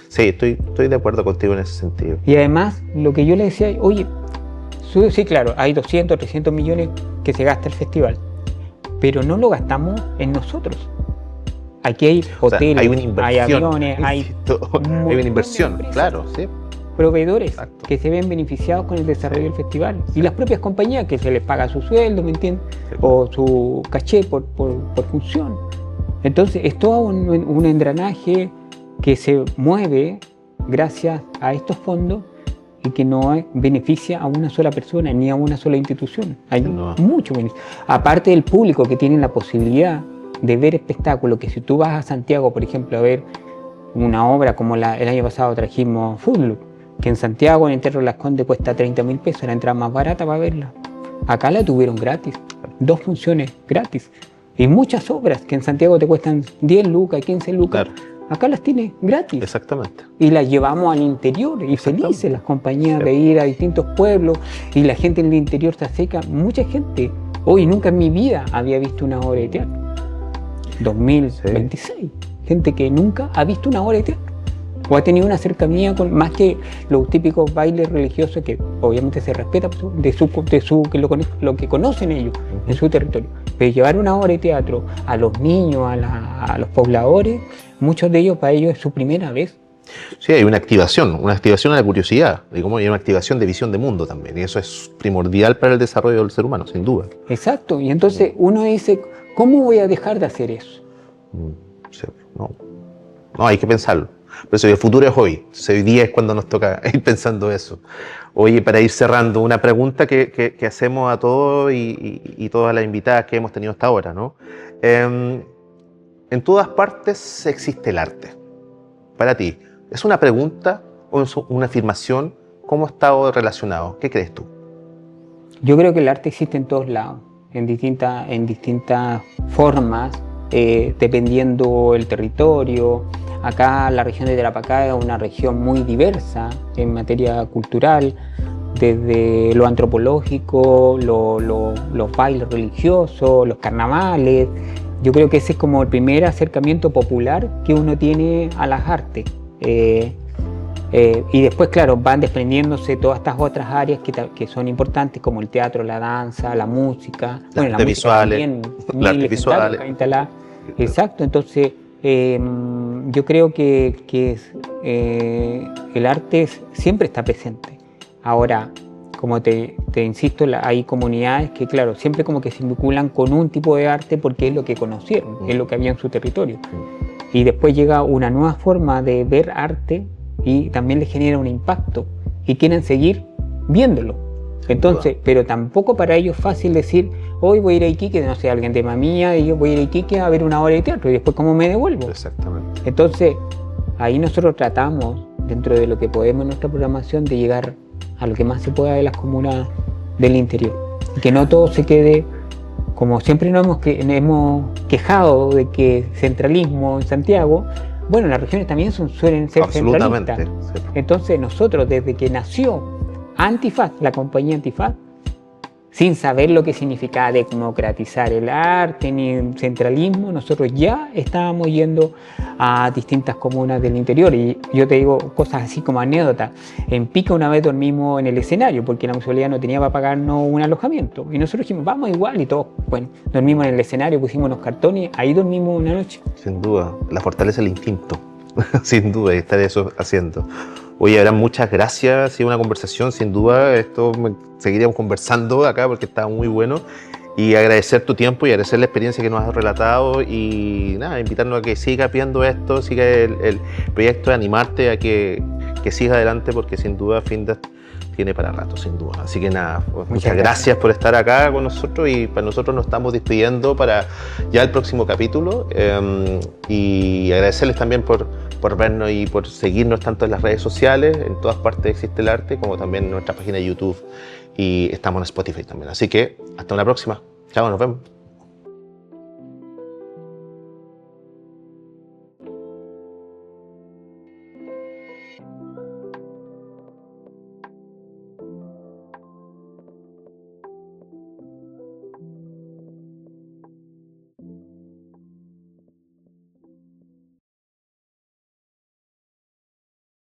Sí, estoy de acuerdo contigo en ese sentido. Y además, lo que yo le decía, oye, sí, claro, hay 200, 300 millones que se gasta el festival, pero no lo gastamos en nosotros. Aquí hay hoteles, hay una inversión, hay aviones, hay una inversión, claro, sí. Proveedores. Exacto. Que se ven beneficiados con el desarrollo del festival. Y las propias compañías que se les paga su sueldo, ¿me entiendes? Sí. O su caché por función. Entonces es todo un engranaje que se mueve gracias a estos fondos y que no beneficia a una sola persona ni a una sola institución. Hay mucho beneficio. Aparte del público que tiene la posibilidad de ver espectáculos, que si tú vas a Santiago, por ejemplo, a ver una obra como el año pasado trajimos Footlook, que en Santiago, en el Teatro Las Condes, cuesta 30.000 pesos, la entrada más barata para verla. Acá la tuvieron gratis, 2 funciones gratis. Y muchas obras que en Santiago te cuestan 10 lucas, 15 lucas, claro, acá las tienes gratis. Exactamente. Y las llevamos al interior, y felices las compañías de ir a distintos pueblos, y la gente en el interior se acerca. Mucha gente, hoy nunca en mi vida había visto una obra de teatro. 2026. Gente que nunca ha visto una obra de teatro o ha tenido una cercanía con más que los típicos bailes religiosos que obviamente se respeta lo que conocen ellos en su territorio, pero llevar una obra de teatro a los niños, a los pobladores, muchos de ellos, para ellos es su primera vez. Sí, hay una activación a la curiosidad, digamos, y una activación de visión de mundo también, y eso es primordial para el desarrollo del ser humano, sin duda. Exacto, y entonces uno dice, ¿cómo voy a dejar de hacer eso? Sí, no, hay que pensarlo. Por eso el futuro es hoy. Hoy día es cuando nos toca ir pensando eso. Oye, para ir cerrando, una pregunta que hacemos a todos y todas las invitadas que hemos tenido hasta ahora, ¿no? En todas partes existe el arte. Para ti, ¿es una pregunta o es una afirmación? ¿Cómo está relacionado? ¿Qué crees tú? Yo creo que el arte existe en todos lados, en distintas formas, dependiendo el territorio. Acá la región de Tarapacá es una región muy diversa en materia cultural, desde lo antropológico, los bailes religiosos, los carnavales. Yo creo que ese es como el primer acercamiento popular que uno tiene a las artes. Y después, claro, van desprendiéndose todas estas otras áreas que son importantes, como el teatro, la danza, la música. Las artes visuales. Las artes visuales. Exacto, entonces yo creo que el arte siempre está presente. Ahora, como te insisto, hay comunidades que, claro, siempre como que se vinculan con un tipo de arte porque es lo que conocieron, es lo que había en su territorio. Y después llega una nueva forma de ver arte y también les genera un impacto y quieren seguir viéndolo. Entonces, pero tampoco para ellos es fácil decir, hoy voy a ir a Iquique, no sé, alguien tema mía, y yo voy a ir a Iquique a ver una obra de teatro y después cómo me devuelvo. Exactamente. Entonces, ahí nosotros tratamos, dentro de lo que podemos en nuestra programación, de llegar a lo que más se pueda de las comunas del interior. Y que no todo se quede, como siempre nos hemos quejado de que centralismo en Santiago, bueno, las regiones también suelen ser centralistas. Sí. Entonces nosotros, desde que nació Antifaz, la compañía Antifaz, sin saber lo que significaba democratizar el arte ni centralismo, nosotros ya estábamos yendo a distintas comunas del interior. Y yo te digo cosas así como anécdotas. En Pica una vez dormimos en el escenario porque la municipalidad no tenía para pagarnos un alojamiento. Y nosotros dijimos, vamos igual, y todos, bueno, dormimos en el escenario, pusimos unos cartones, ahí dormimos una noche. Sin duda, la fortaleza del instinto, sin duda, estar eso haciendo. Oye, Abraham, muchas gracias, ha sido una conversación, sin duda, seguiríamos conversando acá porque está muy bueno, y agradecer tu tiempo y agradecer la experiencia que nos has relatado, y nada, invitarnos a que sigas viendo esto, siga el proyecto, de animarte a que sigas adelante, porque sin duda Findas tiene para rato, sin duda. Así que nada, muchas gracias por estar acá con nosotros, y para nosotros nos estamos despidiendo para ya el próximo capítulo, y agradecerles también por vernos y por seguirnos tanto en las redes sociales, en todas partes existe el arte, como también en nuestra página de YouTube, y estamos en Spotify también. Así que hasta una próxima. Chao, nos vemos.